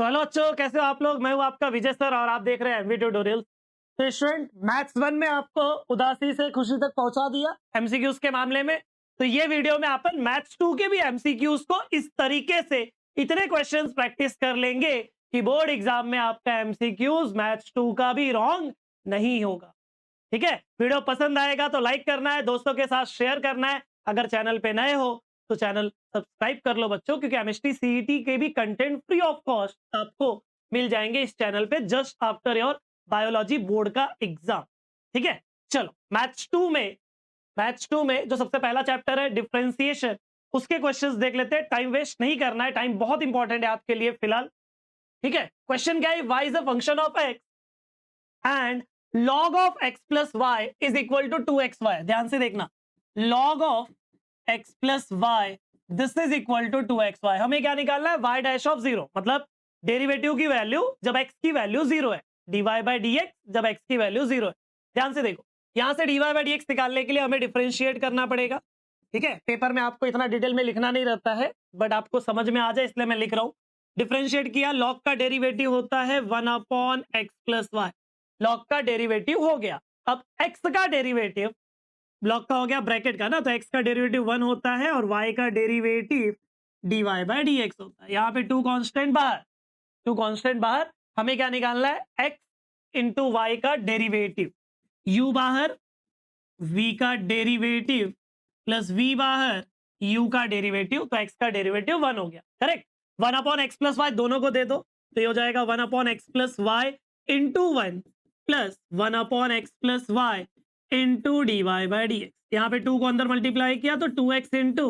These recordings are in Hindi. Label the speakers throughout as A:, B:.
A: तो हेलो बच्चों, कैसे हो आप लोग। मैं हूं आपका विजय सर और आप देख रहे हैं एमवी ट्यूटोरियल। तो स्टूडेंट, मैथ्स 1 में आपको उदासी से खुशी तक पहुंचा दिया एमसीक्यूज के मामले में। तो ये वीडियो में अपन मैथ्स 2 के भी एमसीक्यूज को इस तरीके से इतने क्वेश्चंस प्रैक्टिस कर लेंगे कि बोर्ड एग्जाम में आपका एमसीक्यूज मैथ्स 2 का भी रॉन्ग नहीं होगा। ठीक है, वीडियो पसंद आएगा तो लाइक करना है, दोस्तों के साथ शेयर करना है। अगर चैनल पे नए हो तो चैनल सब्सक्राइब कर लो बच्चों, क्योंकि एमएसटी सीईटी के भी कंटेंट फ्री ऑफ कॉस्ट आपको मिल जाएंगे इस चैनल पे just after your biology board का एग्जाम। ठीक है, चलो मैथ्स टू में जो सबसे पहला चैप्टर है डिफरेंशिएशन, उसके क्वेश्चंस देख लेते हैं। टाइम वेस्ट नहीं करना है, टाइम बहुत इंपॉर्टेंट है आपके लिए फिलहाल। ठीक है, क्वेश्चन क्या है, y is a function of x and log of x plus y is equal to 2xy। ध्यान से देखना, log of x plus y this is equal to 2xy। हमें क्या निकालना है, y dash of 0, मतलब डेरिवेटिव की वैल्यू जब x की वैल्यू 0 है, dy by dx जब x की वैल्यू 0 है। ध्यान से देखो, यहां से dy by dx निकालने के लिए हमें डिफरेंशिएट करना पड़ेगा। ठीक है, पेपर में आपको इतना डिटेल में लिखना नहीं रहता है, बट आपको समझ में आ जाए इसलिए मैं लिख रहा हूं। डिफरेंशिएट किया, log का डेरिवेटिव होता है 1/x plus y। लॉग का डेरिवेटिव हो गया। अब x का डेरिवेटिव, लॉग का हो गया ब्रैकेट का ना, तो x का डेरिवेटिव 1 होता है और y का डेरिवेटिव dy by dx होता है। यहाँ पे टू कांस्टेंट बाहर, हमें क्या निकालना है, x इंटू वाई का डेरिवेटिव, u बाहर, v का डेरिवेटिव प्लस v बाहर, u का डेरिवेटिव, तो x का डेरिवेटिव 1 हो गया। करेक्ट, 1/x प्लस वाई दोनों को दे दो, तो ये हो जाएगा 1/x plus y into 1 plus 1/x plus y into d Y by D x. यहाँ पे 2 को अंदर मल्टीप्लाई किया तो 2x into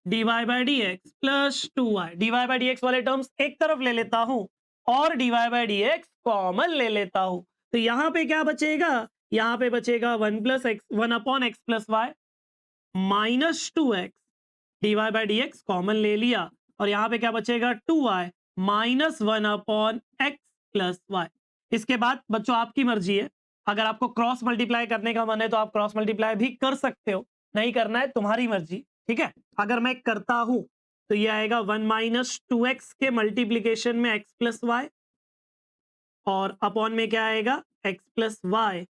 A: d Y by D x plus 2y। D Y by D x वाले टर्म्स एक तरफ ले लेता हूं और d Y by D x common ले लेता हूं, तो यहाँ पे क्या बचेगा, यहाँ पे बचेगा 1/x plus y minus 2x, d Y by D x common ले लिया, और यहाँ पे क्या बचेगा 2y minus 1/x plus Y. इसके बाद बच्चों आपकी मर्जी है, अगर आपको क्रॉस मल्टीप्लाई करने का मन है तो आप क्रॉस मल्टीप्लाई भी कर सकते हो, नहीं करना है तुम्हारी मर्जी। ठीक है, अगर मैं करता हूं तो ये आएगा 1 माइनस 2x के मल्टीप्लीकेशन में x प्लस वाई, और अपॉन में क्या आएगा, x plus y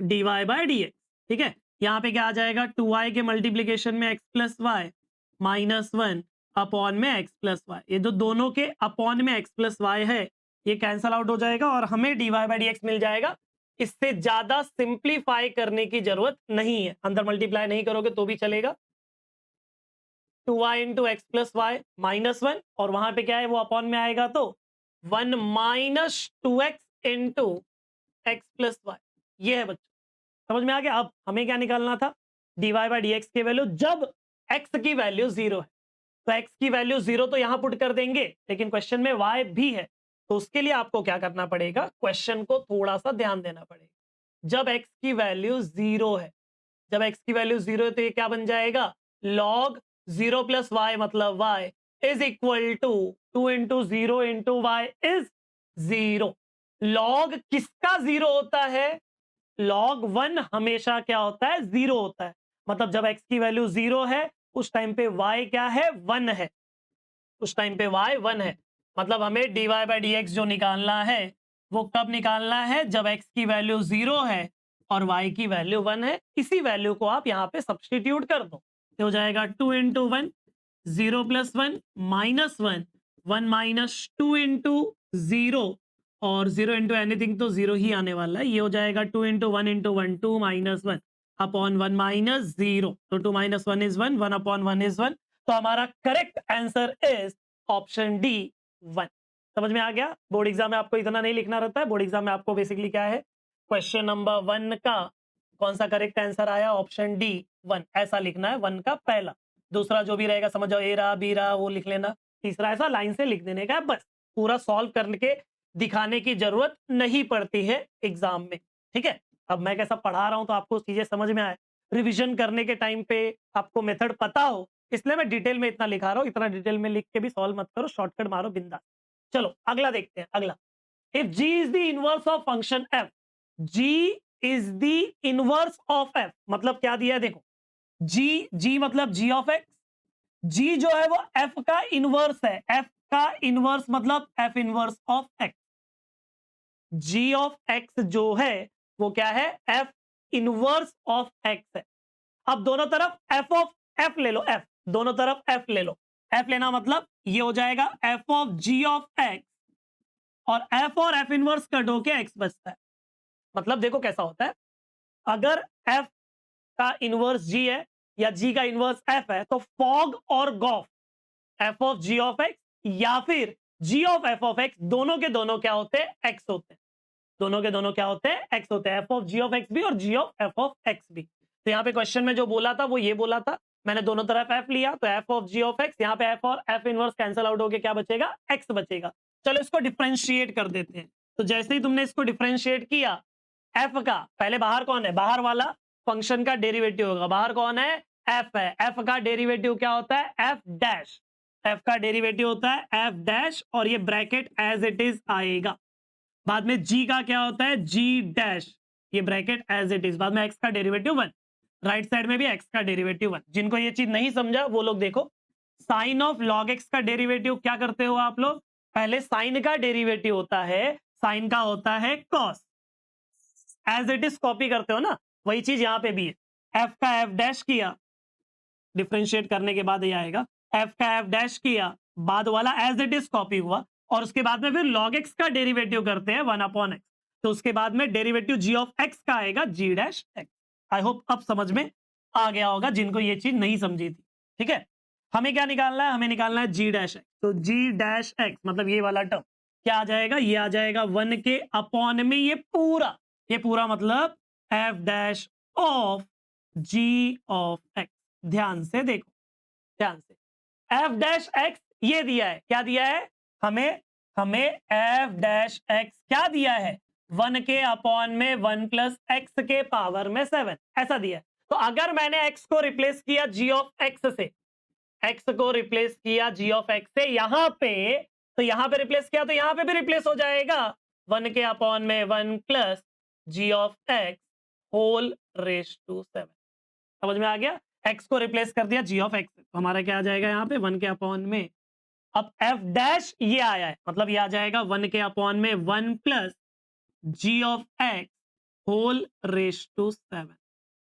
A: D Y by D x. ठीक है, यहाँ पे क्या आ जाएगा, 2y के मल्टीप्लीकेशन में x plus y minus 1 upon में x प्लस वाई। ये जो दोनों के अपॉन में x प्लस वाई है ये कैंसल आउट हो जाएगा और हमें D Y by D X मिल जाएगा। इससे ज्यादा सिंप्लीफाई करने की जरूरत नहीं है, अंदर मल्टीप्लाई नहीं करोगे तो भी चलेगा। 2y into x plus y minus 1, और वहां पे क्या है वो अपॉन में आएगा, तो 1 minus 2x into x plus y. ये है बच्चों, समझ में आ गया। अब हमें क्या निकालना था, d Y by D x की वैल्यू जब x की वैल्यू 0 है, तो x की वैल्यू 0 तो यहां पुट कर देंगे, लेकिन क्वेश्चन में y भी है, तो उसके लिए आपको क्या करना पड़ेगा, क्वेश्चन को थोड़ा सा ध्यान देना पड़ेगा। जब x की वैल्यू 0 है, जब x की वैल्यू 0 है तो ये क्या बन जाएगा, log 0 प्लस वाई, मतलब y is equal to 2 into 0 into y is 0। log किसका 0 होता है, log 1 हमेशा क्या होता है, 0 होता है। मतलब जब x की वैल्यू 0 है उस टाइम पे y क्या है, 1 है, उस टाइम पे y 1 है। मतलब हमें dy बाई डी एक्स जो निकालना है वो कब निकालना है, जब x की वैल्यू 0 है और y की वैल्यू 1 है। इसी वैल्यू को आप यहाँ पे सब्सटीट्यूट कर दो, तो हो जाएगा 2 into 1 0 plus 1 minus 1 1 minus 2 into 0, और 0 इंटू एनीथिंग तो 0 ही आने वाला है। ये हो जाएगा 2 into 1 into 1 2 minus 1 upon 1 minus 0, तो 2 माइनस 1 इज 1 1 अपॉन 1 इज 1। तो हमारा correct answer is option D 1। समझ में आ गया। बोर्ड एग्जाम में आपको इतना नहीं लिखना रहता है, बोर्ड एग्जाम में आपको बेसिकली क्या है, क्वेश्चन नंबर 1 का कौन सा करेक्ट आंसर आया, ऑप्शन डी 1 ऐसा लिखना है, 1 का पहला। दूसरा जो भी रहेगा समझ जाओ, ए रहा बी रहा वो लिख लेना, तीसरा ऐसा लाइन से लिख देने का है, बस पूरा सॉल्व करके दिखाने की जरूरत नहीं पड़ती है एग्जाम में। ठीक है, अब मैं कैसा पढ़ा रहा हूं तो आपको चीजें समझ में आए, रिवीजन करने के टाइम पे आपको मेथड पता हो, इसलिए मैं डिटेल में इतना लिखा रहा हूं। इतना डिटेल में लिख के भी सॉल्व मत करो, शॉर्टकट मारो बिंदास। चलो अगला देखते हैं। अगला, if g is the inverse of function f, g is the inverse of f मतलब क्या दिया है, देखो g मतलब g ऑफ x, g जो है वो f का इनवर्स है, f का इनवर्स मतलब f inverse of x. G of x जो है वो क्या है, एफ इनवर्स ऑफ एक्स है। अब दोनों तरफ एफ ऑफ एफ ले लो, एफ दोनों तरफ एफ ले लो। एफ लेना मतलब ये हो जाएगा f of g of x, और एफ और एफ इनवर्स कट होके एक्स बचता है। मतलब देखो कैसा होता है, अगर एफ का इनवर्स जी है या जी का इनवर्स एफ है, तो फॉग और gof f of g of x या फिर g of f of x दोनों के दोनों क्या होते हैं, एक्स होते हैं। दोनों के दोनों क्या होते हैं, एक्स होते हैं। F of g of x भी और g of f of x भी। तो यहाँ पे क्वेश्चन में जो बोला था वो ये बोला था, मैंने दोनों तरफ एफ लिया तो f of g of x, यहाँ पे एफ और एफ इनवर्स कैंसिल आउट होके क्या बचेगा, एक्स बचेगा। चलो इसको डिफरेंशिएट कर देते हैं। तो जैसे ही तुमने इसको डिफरेंशिएट किया, एफ का पहले बाहर कौन है, बाहर वाला फंक्शन का डेरिवेटिव होगा। बाहर कौन है, एफ है। एफ का डेरिवेटिव क्या होता है, एफ डैश। एफ का डेरिवेटिव होता है एफ डैश, और ये ब्रैकेट एज इट इज आएगा। बाद में जी का क्या होता है, जी डैश, ये ब्रैकेट एज इट इज। बाद में एक्स का डेरिवेटिव 1, राइट साइड में भी एक्स का डेरिवेटिव 1। जिनको ये चीज नहीं समझा वो लोग देखो, साइन ऑफ लॉग एक्स का डेरिवेटिव क्या करते हो आप लोग, पहले साइन का डेरिवेटिव होता है, साइन का होता है cos, as it is copy करते हो ना, वही चीज यहां पे भी है। एफ का एफ डैश किया, डिफरेंशिएट करने के बाद ये आएगा, एफ का एफ डैश किया, बाद वाला एज इट इज कॉपी हुआ, और उसके बाद में फिर log x का डेरिवेटिव करते हैं 1/x, तो उसके बाद में डेरिवेटिव g ऑफ x का आएगा g dash x। I hope अब समझ में आ गया होगा जिनको ये चीज नहीं समझी थी। ठीक है, हमें क्या निकालना है, हमें निकालना है g डैश x। तो g डैश x मतलब ये वाला टर्म क्या आ जाएगा, ये आ जाएगा 1 के अपॉन में ये पूरा मतलब f dash of g of x। ध्यान से देखो, ध्यान से, f डैश x ये दिया है, क्या दिया है हमें f डैश x क्या दिया है, 1 के अपॉन में 1 प्लस x के पावर में 7 ऐसा दिया है। तो अगर मैंने x को रिप्लेस किया g ऑफ x से, x को रिप्लेस किया g ऑफ x से यहां पे, तो यहां पे रिप्लेस किया तो यहां पे भी रिप्लेस हो जाएगा 1 के अपॉन में 1 plus g of x whole raise to 7। समझ में आ गया, x को रिप्लेस कर दिया g ऑफ x से, तो हमारा क्या आ जाएगा यहाँ पे 1 के अपॉन में, अब f डैश ये आया है मतलब ये आ जाएगा 1 के अपॉन में 1 plus g of x whole raise to 7।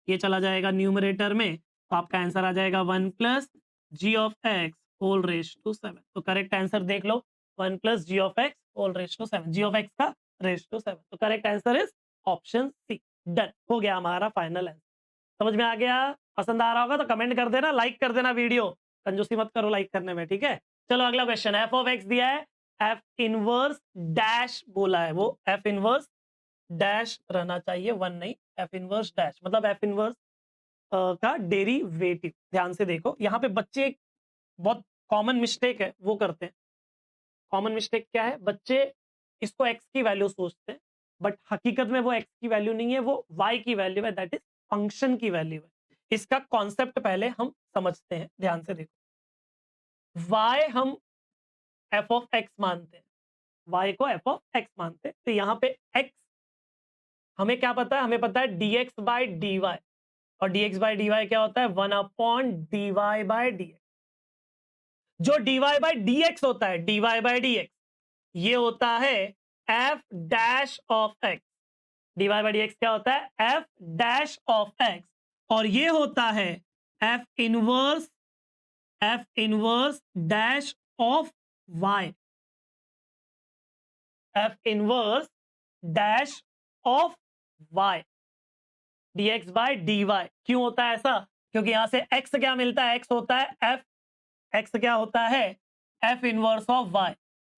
A: ये चला जाएगा न्यूमरेटर में, तो आपका आंसर आ जाएगा 1 plus g of x whole raise to 7। तो करेक्ट आंसर देख लो, 1 plus g of x whole raise to 7, g of x का रेस टू 7। तो correct answer is option C. Done हो गया हमारा फाइनल आंसर। समझ में आ गया, पसंद आ रहा होगा तो कमेंट कर देना, लाइक कर देना वीडियो, कंजूसी मत करो लाइक करने में। ठीक है, चलो अगला क्वेश्चन, एफ ऑफ एक्स दिया है, एफ इनवर्स डैश बोला है, वो एफ इनवर्स डैश रहना चाहिए 1 नहीं, एफ इनवर्स डैश मतलब एफ इनवर्स का डेरिवेटिव। ध्यान से देखो, यहाँ पे बच्चे एक बहुत कॉमन मिस्टेक है वो करते हैं। कॉमन मिस्टेक क्या है, बच्चे इसको एक्स की वैल्यू सोचते हैं, बट हकीकत में वो एक्स की वैल्यू नहीं है, वो वाई की वैल्यू है, दैट इज फंक्शन की वैल्यू है। इसका कॉन्सेप्ट पहले हम समझते हैं, ध्यान से देखो। y हम f ऑफ x मानते हैं, y को f ऑफ x मानते हैं, तो यहां पे x हमें क्या पता है, हमें पता है dx बाय dy, और dx बाय dy क्या होता है 1 अपॉन dy बाय dx। जो dy बाय dx होता है, dy बाय dx ये होता है f dash of x। dy by dx क्या होता है, f डैश ऑफ x, और ये होता है f inverse dash of y, f inverse dash of y, dx by dy। क्यों होता है ऐसा, क्योंकि यहां से x क्या मिलता है, x होता है f, x क्या होता है f इनवर्स ऑफ y।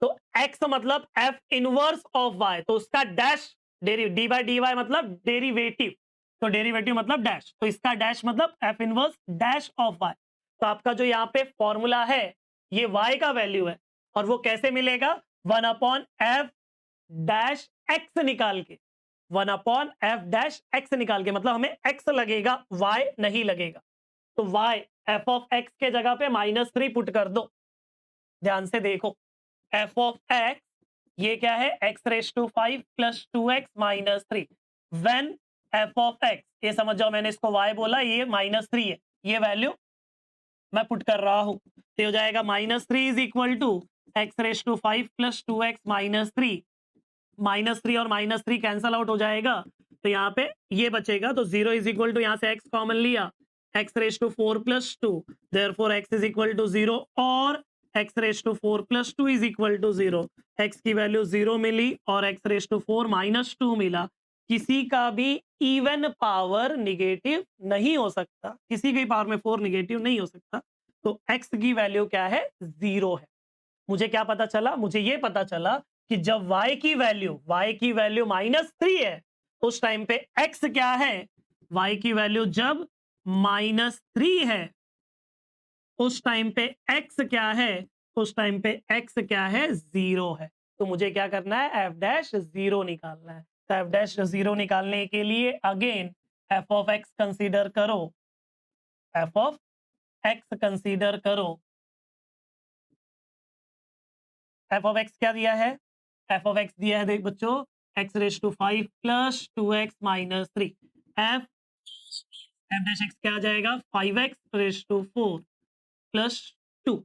A: तो x मतलब f इनवर्स ऑफ y, तो उसका dash d by d y मतलब डेरिवेटिव, तो डेरिवेटिव मतलब डैश, तो इसका डैश मतलब f inverse dash of y। तो आपका जो यहाँ पे फॉर्मूला है ये y का वैल्यू है, और वो कैसे मिलेगा 1 अपॉन एफ डैश एक्स निकाल के, 1 अपॉन एफ डैश एक्स निकाल के, मतलब हमें x लगेगा y नहीं लगेगा। तो y f ऑफ x के जगह पे -3 पुट कर दो। ध्यान से देखो, f ऑफ x ये क्या है, x raise to 5 plus 2x minus 3, when f of x, ये समझ जाओ मैंने इसको y बोला, ये -3 है, ये वैल्यू मैं पुट कर रहा हूं, तो हो जाएगा -3 is equal to x raise to 5 plus 2x minus 3, -3 और -3 कैंसल आउट हो जाएगा, तो यहाँ पे ये बचेगा, तो 0 इज इक्वल टू, यहाँ से x कॉमन लिया, x raise to 4 plus 2, therefore x is equal to 0 और x raise to 4 plus 2 is equal to 0। x की वैल्यू 0 मिली और x रेस टू 4 माइनस 2 मिला। किसी का भी इवन पावर निगेटिव नहीं हो सकता, किसी की पावर में 4 निगेटिव नहीं हो सकता, तो x की वैल्यू क्या है, 0 है। मुझे क्या पता चला, मुझे ये पता चला कि जब y की वैल्यू -3 है, उस टाइम पे x क्या है, y की वैल्यू जब -3 है, उस टाइम पे x क्या है, उस टाइम पे x क्या है, 0 है। तो मुझे क्या करना है, f'0 निकालना है। तो f'0 निकालने के लिए again f of x consider करो, f ऑफ x कंसीडर करो। f ऑफ x क्या दिया है, f ऑफ x दिया है, देख बच्चों, x raise to 5 plus 2x minus 3, f dash x क्या आ जाएगा, 5x रेस टू 4 प्लस 2,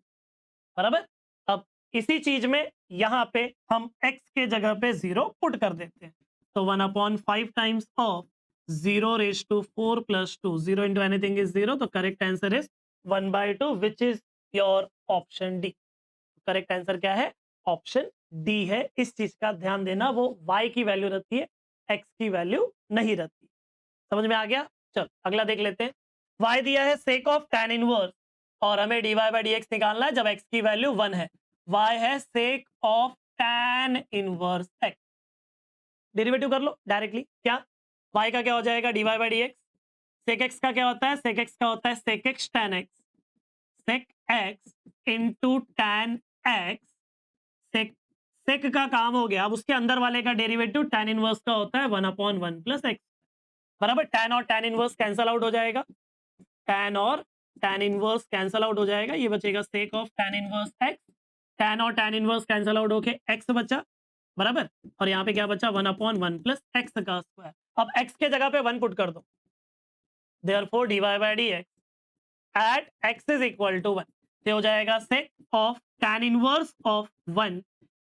A: बराबर। अब इसी चीज में यहाँ पे हम x के जगह पे 0 पुट कर देते हैं, तो 1/5 times of 0 raise to 4 plus 2, 0 into anything is 0, तो correct answer is 1/2 which is your option D. Correct answer क्या है, ऑप्शन डी है। इस चीज का ध्यान देना, वो y की वैल्यू रहती है, x की वैल्यू नहीं रहती। समझ में आ गया। चल अगला देख लेते हैं। y दिया है सेक ऑफ tan इनवर्स और हमें dy बाई डी एक्स निकालना है जब x की वैल्यू 1 है। y है सेक of tan inverse x, derivative कर लो डायरेक्टली। क्या y का क्या हो जाएगा, dy by D x. Sec x का क्या होता है, सेक x का होता है सेक x tan x, सेक x इंटू tan x। सेक सेक का काम हो गया, अब उसके अंदर वाले का डेरिवेटिव tan इनवर्स का होता है 1/1 प्लस x, बराबर। tan और tan इनवर्स कैंसल आउट हो जाएगा, tan और tan इनवर्स कैंसल आउट हो जाएगा, ये बचेगा सेक of tan inverse x। tan और tan इनवर्स कैंसल आउट होके x बचा, बराबर। और यहाँ पे क्या बचा, 1/1 प्लस x का स्क्वायर। अब x के जगह पे 1 पुट कर दो, therefore dy by D x at x is equal to 1, ये हो जाएगा sec of tan inverse of 1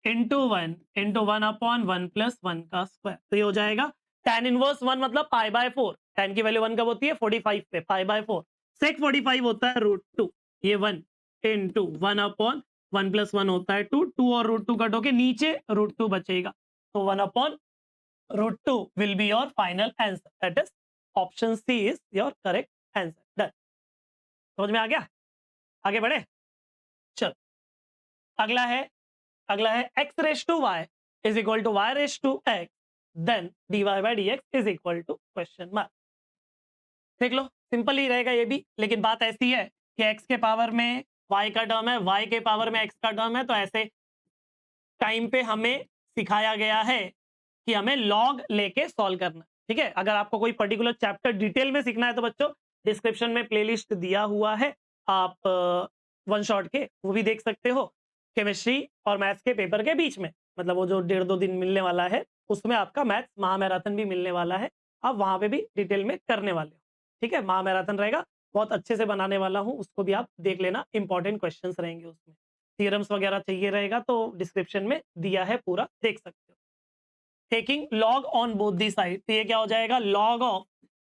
A: into 1/1 plus 1 का स्क्वायर, तो ये हो जाएगा tan इनवर्स 1 मतलब π/4, tan की वैल्यू 1 कब होती है, 45 पे, π/4, सेक 45 होता है √2, ये 1 इंटू 1/1 प्लस 1 होता है 2, 2 और √2 कट होके नीचे √2 बचेगा, तो 1/√2 will be your final answer, that is option C is your correct answer. Done, समझ में आ गया। आगे बढ़े, चल अगला है x raise to y is equal to y raise to x, then dy by D x is equal to question mark. देख लो सिंपल ही रहेगा ये भी, लेकिन बात ऐसी है कि x के पावर में y का टर्म है, y के पावर में x का टर्म है, तो ऐसे टाइम पे हमें सिखाया गया है कि हमें लॉग लेके सॉल्व करना, ठीक है। अगर आपको कोई पर्टिकुलर चैप्टर डिटेल में सीखना है तो बच्चों डिस्क्रिप्शन में प्लेलिस्ट दिया हुआ है, आप वन शॉट के वो भी देख सकते हो। केमिस्ट्री और मैथ्स के पेपर के बीच में, मतलब वो जो 1.5-2 दिन मिलने वाला है, उसमें आपका मैथ्स महामैराथन भी मिलने वाला है, आप वहां पे भी डिटेल में करने वाले हो, ठीक है। महामैराथन रहेगा, बहुत अच्छे से बनाने वाला हूँ, उसको भी आप देख लेना, इंपॉर्टेंट क्वेश्चन रहेंगे उसमें। थ्योरम्स वगैरह चाहिए रहेगा तो डिस्क्रिप्शन में दिया है, पूरा देख सकते हो। Taking log on both the side, तो ये क्या हो जाएगा, log of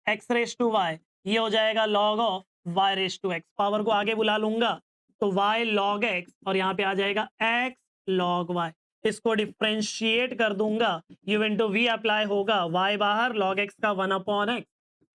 A: x raise to y, ये हो जाएगा log of y raise to x, power को आगे बुला लूंगा तो वाई लॉग एक्स, और यहाँ पे आ जाएगा एक्स लॉग वाई। इसको डिफ्रेंशिएट कर दूंगा, यू इंटू वी अप्लाई होगा, वाई बाहर लॉग एक्स का 1/x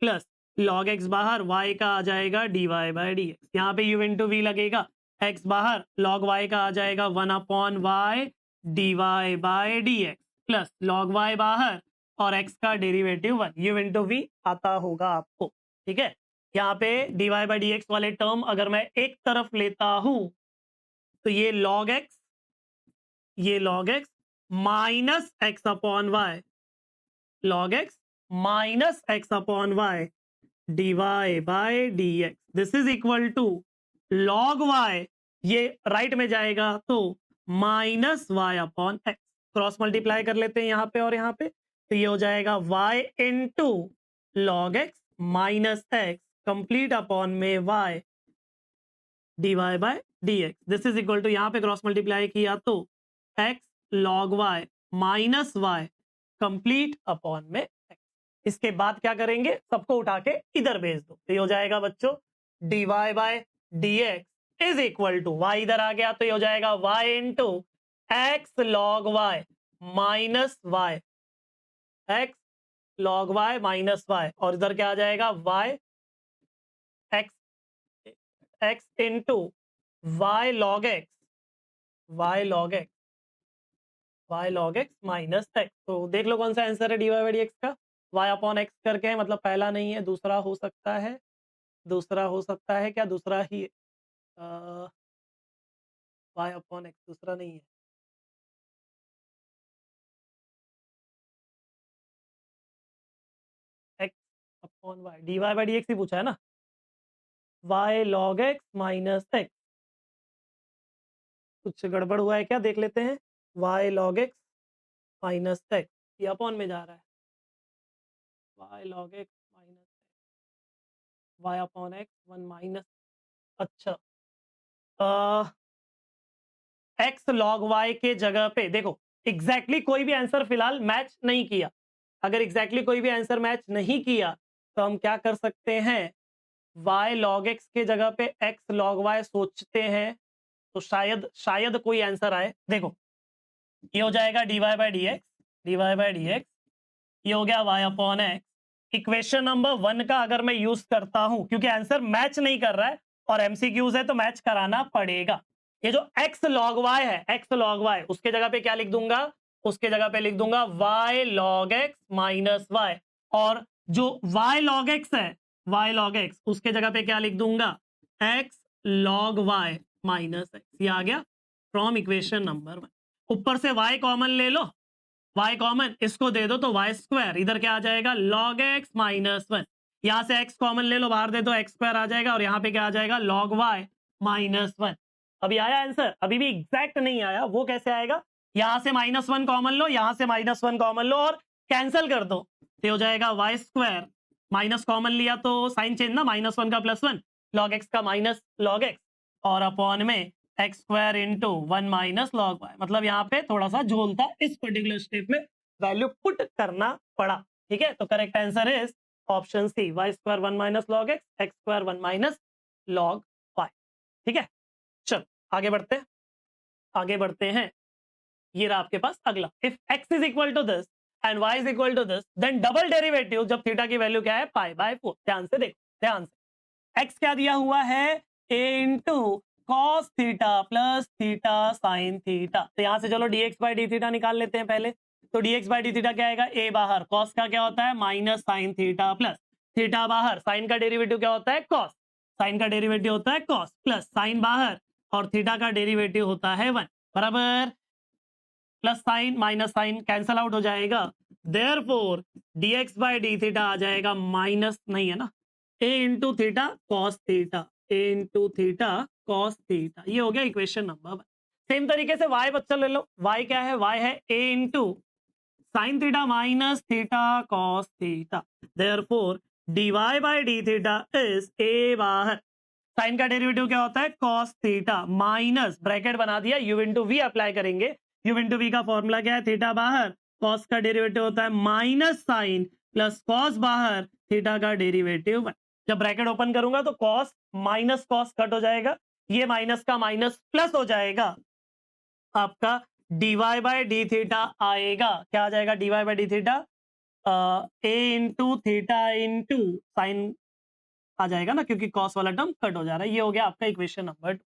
A: प्लस लॉग एक्स बाहर वाई का आ जाएगा d Y by D x, यहाँ पे यू इंटू वी लगेगा, एक्स बाहर लॉग वाई का आ जाएगा 1/y d Y by D x plus log y बाहर और x का डेरिवेटिव 1, यू इंटू वी आता होगा आपको, ठीक है। यहाँ पे dy बाई डी एक्स वाले टर्म अगर मैं एक तरफ लेता हूं तो ये log x minus x upon y, log x minus x upon y dy by D x, this is equal to log y, ये राइट में जाएगा तो minus y upon x, cross multiply कर लेते हैं यहाँ पे और यहाँ पे, तो ये हो जाएगा y into log x minus x complete upon में y d y by d x, this is equal to, यहाँ पे क्रॉस मल्टीप्लाई किया तो x log y minus y complete upon में x। इसके बाद क्या करेंगे, सबको उठा के इधर भेज दो, तो ये हो जाएगा बच्चों d y by d x is equal to, y इधर आ गया तो ये हो जाएगा y into x log y minus y, x log y minus y, और इधर क्या आ जाएगा y x, x into y log x, y log x, y log x minus x. तो देख लो कौन सा आंसर है D Y by D x का, वाई अपॉन एक्स करके है, मतलब पहला नहीं है, दूसरा हो सकता है, दूसरा हो सकता है, क्या दूसरा ही, वाई अपॉन एक्स दूसरा नहीं है, X upon Y, D Y by D X ही पूछा है ना, Y log x minus X, कुछ गड़बड़ हुआ है क्या, देख लेते हैं, Y log x minus X, ये अपॉन में जा रहा है, Y log x minus Y upon X one minus, अच्छा एक्स लॉग वाई के जगह पे देखो एग्जैक्टली कोई भी आंसर फिलहाल मैच नहीं किया, अगर एग्जैक्टली कोई भी आंसर मैच नहीं किया तो हम क्या कर सकते हैं, y log x के जगह पे x log y सोचते हैं, तो शायद शायद कोई आंसर आए। देखो ये हो जाएगा dy by D x, D Y by D x, ये हो गया y upon x. Equation number 1 का अगर मैं यूज करता हूं, क्योंकि आंसर मैच नहीं कर रहा है और एमसीक्यूज है तो मैच कराना पड़ेगा, ये जो x log y है, x log y उसके जगह पे क्या लिख दूंगा, उसके जगह पे लिख दूंगा y log x minus y, और जो y log x है, y log x उसके जगह पे क्या लिख दूंगा, x log y minus x, ये आ गया फ्रॉम इक्वेशन नंबर 1। ऊपर से y कॉमन ले लो, y कॉमन इसको दे दो तो y स्क्वायर, इधर क्या आ जाएगा log x माइनस 1, यहां से x कॉमन ले लो, बाहर दे दो x स्क्वायर आ जाएगा, और यहाँ पे क्या आ जाएगा log y माइनस 1। अभी आया आंसर, अभी भी एग्जैक्ट नहीं आया, वो कैसे आएगा, यहां से -1 कॉमन लो, यहां से -1 कॉमन लो और कैंसिल कर दो, तो हो जाएगा वाई स्क्वायर, माइनस कॉमन लिया तो साइन चेंज ना, -1 का +1 लॉग एक्स का माइनस लॉग एक्स, और अपॉन में x square into 1 minus log y, मतलब यहाँ पे थोड़ा सा झोलता इस पर्टिकुलर स्टेप में वैल्यू पुट करना पड़ा, ठीक है। तो correct answer is option C, y square 1 minus log x, x square 1 minus log y, ठीक है। चलो आगे बढ़ते हैं, आगे बढ़ते हैं, ये रहा आपके पास अगला, if x is equal to this and y is equal to this then double derivative जब थीटा की वैल्यू क्या है पाई बाय 4। ध्यान से देखो, ध्यान से, x क्या दिया हुआ है, a into cos theta plus theta sine theta, तो यहां से चलो dx बाई डी थीटा निकाल लेते हैं पहले, तो dx बाई डी थीटा क्या आएगा, a बाहर, कॉस का क्या होता है minus sine theta, plus theta बाहर, साइन का डेरिवेटिव क्या होता है कॉस, साइन का डेरिवेटिव होता है कॉस, प्लस साइन बाहर और थीटा का डेरिवेटिव होता है 1, बराबर plus sign minus sign cancel out हो जाएगा, therefore dx by D theta आ जाएगा माइनस, नहीं है ना, a into theta cos theta, a into theta cos theta, ये हो गया इक्वेशन नंबर 1। सेम तरीके से y बच्चा ले लो, y क्या है, y है a into sine theta minus theta cos theta, therefore dy by D theta is a बाहर, साइन का डेरिवेटिव क्या होता है कॉस थीटा, माइनस ब्रैकेट बना दिया, u इंटू वी अप्लाई करेंगे, u इंटू वी का फॉर्मूला क्या है, थीटा बाहर, कॉस का डेरिवेटिव होता है माइनस साइन, प्लस कॉस बाहर, थीटा का डेरिवेटिव 1। जब ब्रैकेट ओपन करूंगा तो कॉस माइनस कॉस कट हो जाएगा, ये माइनस का माइनस प्लस हो जाएगा, आपका dy बाई डी थीटा आएगा, क्या आ जाएगा dy by D theta, A into theta into sine आ जाएगा ना, क्योंकि कॉस वाला टर्म कट हो जा रहा है। ये हो गया आपका इक्वेशन नंबर 2।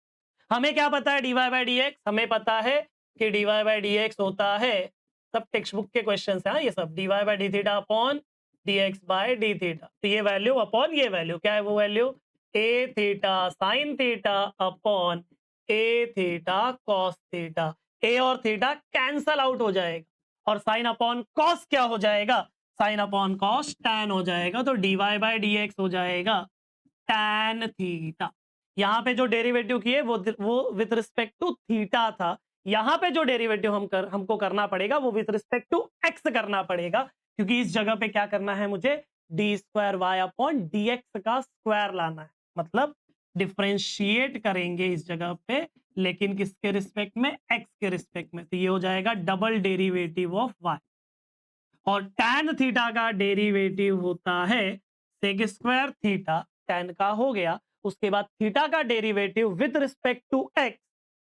A: हमें क्या पता है dy बाई डी एक्स, हमें पता है कि dy बाई डी एक्स होता है, सब टेक्स्ट बुक के क्वेश्चन है ये सब, dy by D theta upon dx by D theta, तो ये वैल्यू अपॉन ये वैल्यू, क्या है वो value, a theta sine theta upon a theta cos theta, a और थीटा कैंसल आउट हो जाएगा, और साइन अपॉन कॉस क्या हो जाएगा, साइन अपॉन कॉस टैन हो जाएगा, तो dy बाई डी एक्स हो जाएगा टैन थीटा। यहाँ पे जो डेरिवेटिव किए वो विथ रिस्पेक्ट टू थीटा था, यहाँ पे जो डेरिवेटिव हमको करना पड़ेगा वो विथ रिस्पेक्ट टू एक्स करना पड़ेगा, क्योंकि इस जगह पे क्या करना है मुझे, d square Y upon D x का स्क्वायर लाना है, मतलब डिफरेंशिएट करेंगे इस जगह पे, लेकिन किसके रिस्पेक्ट में, एक्स के रिस्पेक्ट में। तो ये हो जाएगा डबल डेरिवेटिव ऑफ वाई। और tan थीटा का डेरिवेटिव होता है सेक स्क्वायर थीटा, tan का हो गया। उसके बाद थीटा का derivative with respect to x,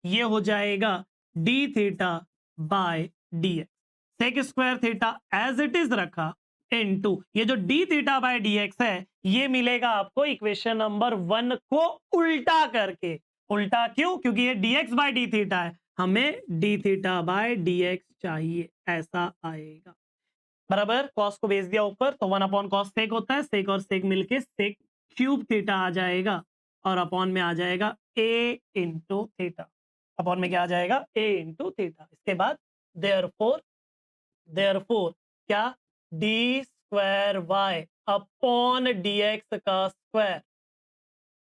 A: ये हो जाएगा d theta by d x. Sec square theta as it is रखा इनटू ये जो d theta by d x है, ये मिलेगा आपको इक्वेशन नंबर 1 को उल्टा करके। उल्टा क्यों? क्योंकि ये dx बाय डी थीटा है, हमें D theta by d x चाहिए, ऐसा आएगा। बराबर, कॉस को भेज दिया ऊपर, तो 1 अपॉन कॉस सेक होता है, सेक और सेक मिलके सेक क्यूब थीटा आ जाएगा, और अपॉन में आ जाएगा ए इंटू थीटा। अपॉन में क्या आ जाएगा, ए इंटू थीटा। इसके बाद देयरफॉर क्या, d square Y upon D x का स्क्वायर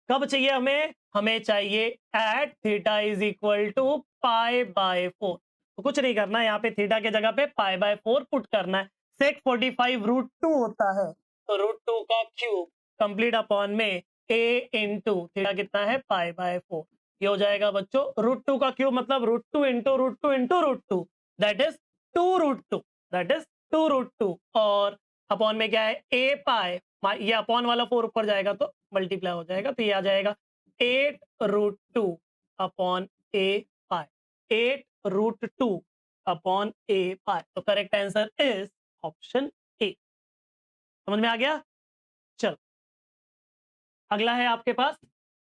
A: कब चाहिए हमें? हमें चाहिए at theta is equal to pi by 4। तो कुछ नहीं करना है, यहाँ पे थीटा के जगह पे पाई बाय 4 पुट करना है। सेक 45 रूट 2 होता है, तो रूट 2 का क्यूब कंप्लीट अपॉन में ए इंटू थीटा कितना है, पाई बाय 4। ये हो जाएगा बच्चों रूट 2 का क्यूब मतलब root 2 into root 2 into root 2, that is 2 root 2, that is 2 root 2। और अपॉन में क्या है, ए पाई, ये अपॉन वाला 4 ऊपर जाएगा तो मल्टीप्लाई हो जाएगा, तो ये आ जाएगा 8 रूट 2 अपॉन ए पाई, 8 रूट 2 अपॉन ए पाई। तो करेक्ट आंसर इज ऑप्शन ए। समझ में आ गया? चलो अगला है आपके पास,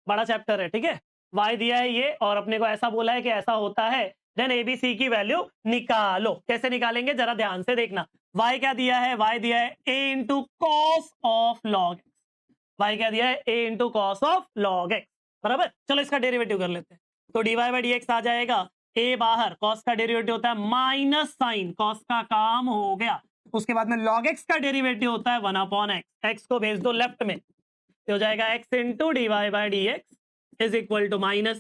A: बड़ा चैप्टर है, ठीक है। y दिया है ये, और अपने को ऐसा बोला है कि ऐसा होता है, देन एबीसी की वैल्यू निकालो। कैसे निकालेंगे जरा ध्यान से देखना। y क्या दिया है, y दिया है a into cos of log x. y क्या दिया है, a into cos of log x. बराबर, चलो इसका डेरिवेटिव कर लेते हैं। तो dy बाई डी एक्स आ जाएगा, a बाहर, कॉस का डेरिवेटिव होता है माइनस साइन, कॉस का काम हो गया। उसके बाद में लॉग एक्स का डेरिवेटिव होता है 1 अपॉन एक्स, एक्स को भेज दो लेफ्ट में, तो हो जाएगा x into d Y by D x is equal to minus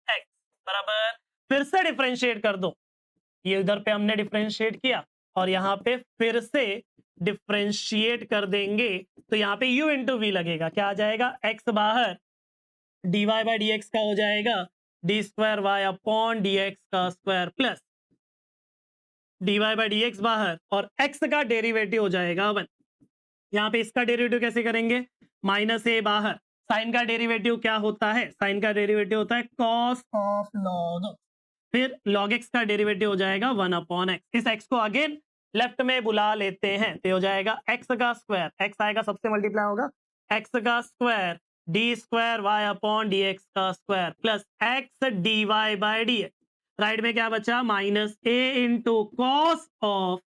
A: x. बराबर, फिर से डिफरेंशिएट कर दो, ये इधर पे हमने डिफरेंशिएट किया और यहाँ पे फिर से डिफरेंशिएट कर देंगे, तो यहाँ पे u इंटू वी लगेगा। क्या आ जाएगा, x बाहर, D Y by D x का हो जाएगा D square Y upon D x का square plus D Y by D X बाहर, और x का डेरिवेटिव हो जाएगा 1। यहाँ पे इसका डेरिवेटिव कैसे करेंगे, माइनस ए बाहर, साइन का डेरिवेटिव क्या होता है, साइन का डेरिवेटिव होता है कॉस ऑफ लॉग, फिर लॉग एक्स का डेरिवेटिव हो जाएगा 1 अपॉन एक्स। इस एक्स को अगेन लेफ्ट में बुला लेते हैं, तो हो जाएगा एक्स का स्क्वायर, एक्स आएगा सबसे मल्टीप्लाई होगा, एक्स का square D square Y upon D x का square plus X D Y by D X. Right में क्या बचा, minus A into cos of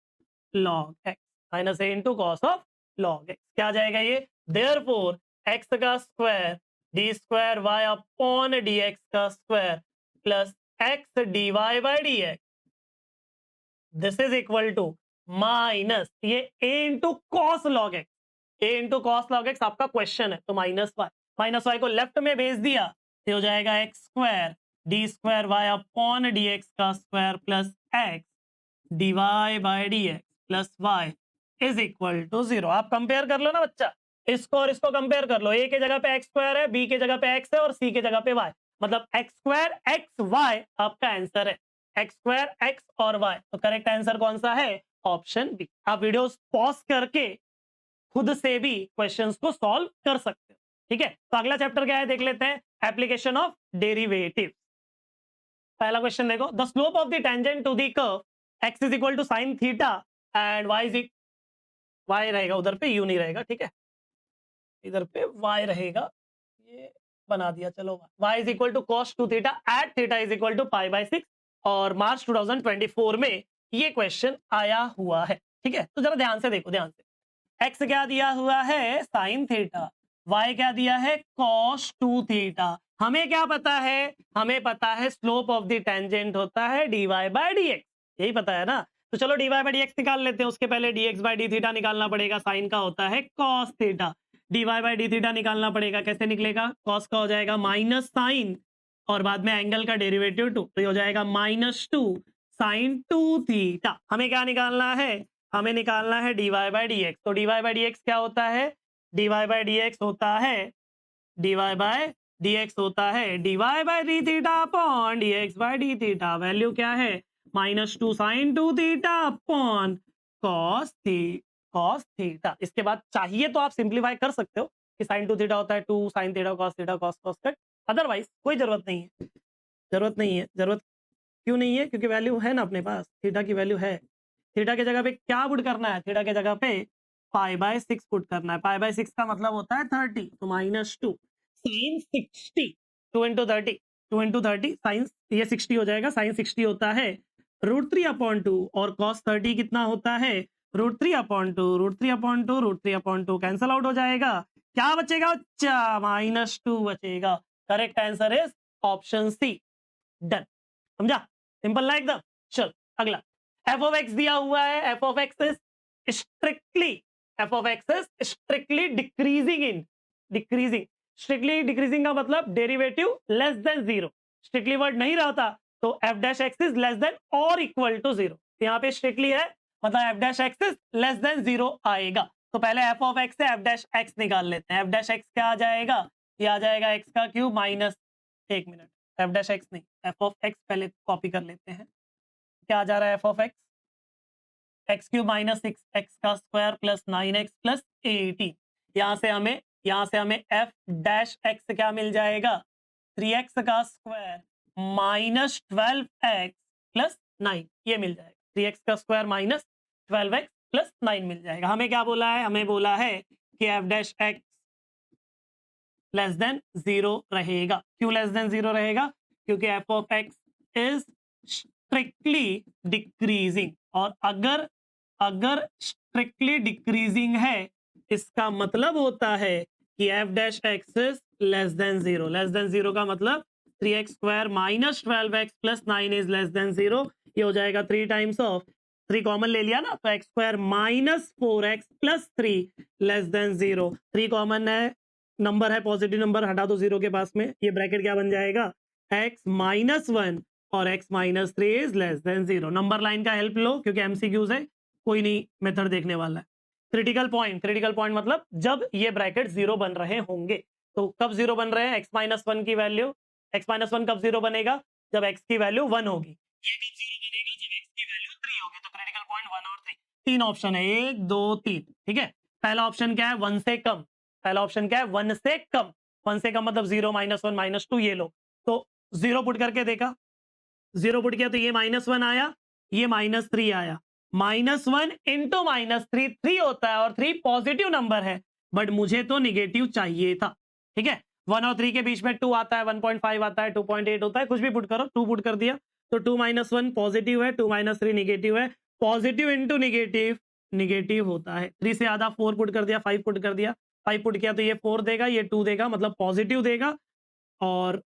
A: log x, minus A into cos of log X. क्या आ जाएगा ये, देयरफॉर एक्स का square D square Y upon D x का square plus X D Y by D x, this is equal to minus ये A into cos log x, A into cos log x आपका क्वेश्चन है, तो माइनस वाई को लेफ्ट में भेज दिया, तो हो जाएगा X square D square Y upon D x का square plus X D Y by D x plus Y is equal to 0। आप कंपेयर कर लो ना बच्चा, इसको और इसको कंपेयर कर लो, ए के जगह पे एक्स स्क्वायर है, बी के जगह पे एक्स है और सी के जगह पे वाई, मतलब एक्स स्क्वायर एक्स वाई आपका आंसर है, एक्स स्क्वायर एक्स और वाई। तो करेक्ट आंसर कौन सा है, ऑप्शन बी। आप वीडियो पॉज करके खुद से भी क्वेश्चंस को सॉल्व कर सकते हो, ठीक है। तो अगला चैप्टर क्या है देख लेते हैं, एप्लीकेशन ऑफ डेरिवेटिव। पहला क्वेश्चन देखो, the slope of the tangent to the curve x is equal to sine theta and y रहेगा, उधर पे यू नहीं रहेगा, ठीक है, इधर पे वाई रहेगा, ये बना दिया, चलो y is equal to cos 2 theta at theta is equal to pi by 6, और मार्च 2024 में ये क्वेश्चन आया हुआ है, ठीक है। तो जरा ध्यान से देखो, ध्यान से, एक्स क्या दिया हुआ है, साइन थीटा, वाई क्या दिया है, कॉस 2 थीटा। हमें क्या पता है, हमें पता है स्लोप ऑफ द टेंजेंट होता है D Y by D x, यही पता है ना। तो चलो d Y by D x निकाल लेते हैं, उसके पहले d x by D theta निकालना पड़ेगा, साइन का होता है cos theta, d Y by D theta निकालना पड़ेगा, कैसे निकलेगा, कॉस का हो जाएगा माइनस साइन और बाद में एंगल का डेरिवेटिव 2, तो ये हो जाएगा -2 साइन 2 थीटा। हमें क्या निकालना है, हमें निकालना है D Y by D X. तो D Y by D X क्या होता है, dy बाय dx होता है dy बाय dx होता है dy by d theta upon dx by d theta. Value क्या है? -2 sin 2 theta upon cos theta. इसके बाद चाहिए तो आप सिंप्लीफाई कर सकते हो कि sin 2 थीटा होता है 2 sin theta cos cut. Otherwise कोई जरूरत नहीं है, जरूरत क्यों नहीं है? क्योंकि वैल्यू है ना अपने पास, थीटा की वैल्यू है। थीटा की जगह पे क्या पुट करना है? थीटा की जगह पे π/6 पुट करना है। π/6 का मतलब होता है 30, तो -2 sin 60, 2 into 30, 2 into 30 साइन, ये 60 हो जाएगा, साइन 60 होता है √3/2 और cos 30 कितना होता है? √3/2, √3/2, √3/2 कैंसल आउट हो जाएगा। क्या बचेगा? -2 बचेगा। Correct answer is option C. Done, समझा? Simple like the. चल अगला, एफ ऑफ एक्स दिया हुआ है। F of x is strictly decreasing. Strictly decreasing का मतलब derivative less than zero. Strictly word नहीं रहता तो F dash x is less than और इक्वल टू जीरो। यहाँ पे स्ट्रिक्टली है मतलब F dash x is less than zero आएगा। तो पहले एफ ऑफ एक्स से एफ डैश एक्स निकाल लेते हैं। एफ डैश एक्स क्या आ जाएगा? ये आ जाएगा एक्स का क्यूब माइनस, एक मिनट, एफ डैश एक्स नहीं, एफ ऑफ एक्स पहले कॉपी कर लेते हैं। क्या आ जा रहा है? F of x x cube minus 6 x का स्क्वायर प्लस 9x प्लस 18। यहाँ से हमें एफ डैश एक्स क्या मिल जाएगा? 3x का स्क्वायर माइनस 12x प्लस 9, ये मिल जाएगा। 3x का स्क्वायर माइनस 12x प्लस 9 मिल जाएगा। हमें क्या बोला है? हमें बोला है कि F dash x less than zero रहेगा। क्यों लेस देन जीरो रहेगा? क्योंकि F of x is strictly decreasing, और अगर स्ट्रिक्टली डिक्रीजिंग है इसका मतलब होता है कि F dash x is less than zero. Less than zero का मतलब 3x square minus 12x plus 9 is less than zero. ये हो जाएगा 3 टाइम्स ऑफ, 3 कॉमन ले लिया ना, तो x square minus 4x plus 3 less than zero. 3 common है, नंबर है पॉजिटिव नंबर, हटा दो जीरो के पास में, ये ब्रैकेट क्या बन जाएगा? x माइनस 1 और x minus 3 is less than zero. Number line का हेल्प लो क्योंकि एमसीक्यूज है, कोई नहीं मेथड देखने वाला है। क्रिटिकल पॉइंट मतलब जब ये ब्रैकेट जीरो बन रहे होंगे। तो कब जीरो बन रहे हैं? x माइनस 1 की वैल्यू, x माइनस 1 कब जीरो बनेगा? जब x की वैल्यू 1 होगी। ये कब जीरो बनेगा? जब x की वैल्यू 3 होगी। तो क्रिटिकल पॉइंट 1 और 3, तीन ऑप्शन है, 1 2 3, ठीक है। पहला ऑप्शन क्या है? 1 से कम। पहला ऑप्शन क्या है? 1 से कम। 1 से कम मतलब 0 -1 -2, ये लो। तो 0 पुट करके देखा, 0 पुट किया तो ये -1 आया, ये -3 आया। -1 इंटू -3 3 होता है, और 3 पॉजिटिव नंबर है, बट मुझे तो निगेटिव चाहिए था, ठीक है। 1 और 3 के बीच में 2 आता है, 1.5 आता है, 2.8 होता है, कुछ भी पुट करो। 2 पुट कर दिया तो 2 - 1 पॉजिटिव है, 2 - 3 निगेटिव है। पॉजिटिव इंटू निगेटिव होता है। 3 से आधा 4 पुट कर दिया, 5 पुट कर दिया, 5 पुट किया तो ये 4 देगा, ये 2 देगा, मतलब पॉजिटिव देगा। और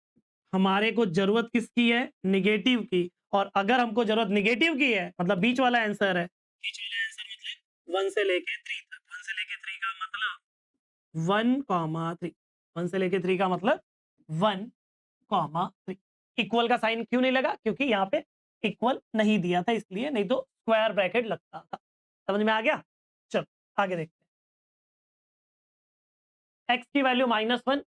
A: हमारे को जरूरत किसकी है? निगेटिव की। और अगर हमको जरूरत निगेटिव की है मतलब बीच वाला आंसर है, बीच वाला आंसर मतलब 1 से लेके 3 तक। 1 से लेके 3 का मतलब 1,3, 1 से लेके 3 का मतलब 1,3। इक्वल का साइन क्यों नहीं लगा? क्योंकि यहाँ पे इक्वल नहीं दिया था इसलिए, नहीं तो स्क्वायर ब्रैकेट लगता था। समझ में आ गया? चलो आगे देखते हैं। x की वैल्यू -1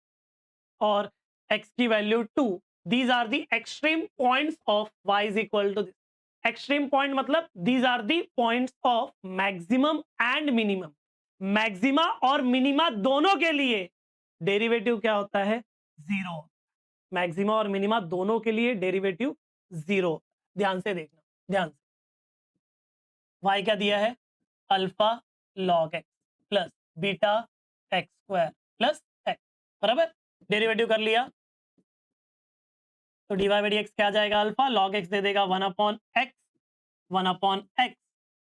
A: और x की value 2, these are the extreme points of y is equal to this. Extreme point मतलब these are the points of maximum and minimum. Maxima और मिनिमा दोनों के लिए डेरिवेटिव क्या होता है? जीरो। मैक्सिमा और मिनिमा दोनों के लिए डेरिवेटिव जीरो। ध्यान से देखना, ध्यान से। y क्या दिया है? Alpha log x plus beta x square plus x, बराबर। डेरिवेटिव कर लिया तो dy बाई dx क्या आ जाएगा? अल्फा log x दे देगा 1/x, 1/x,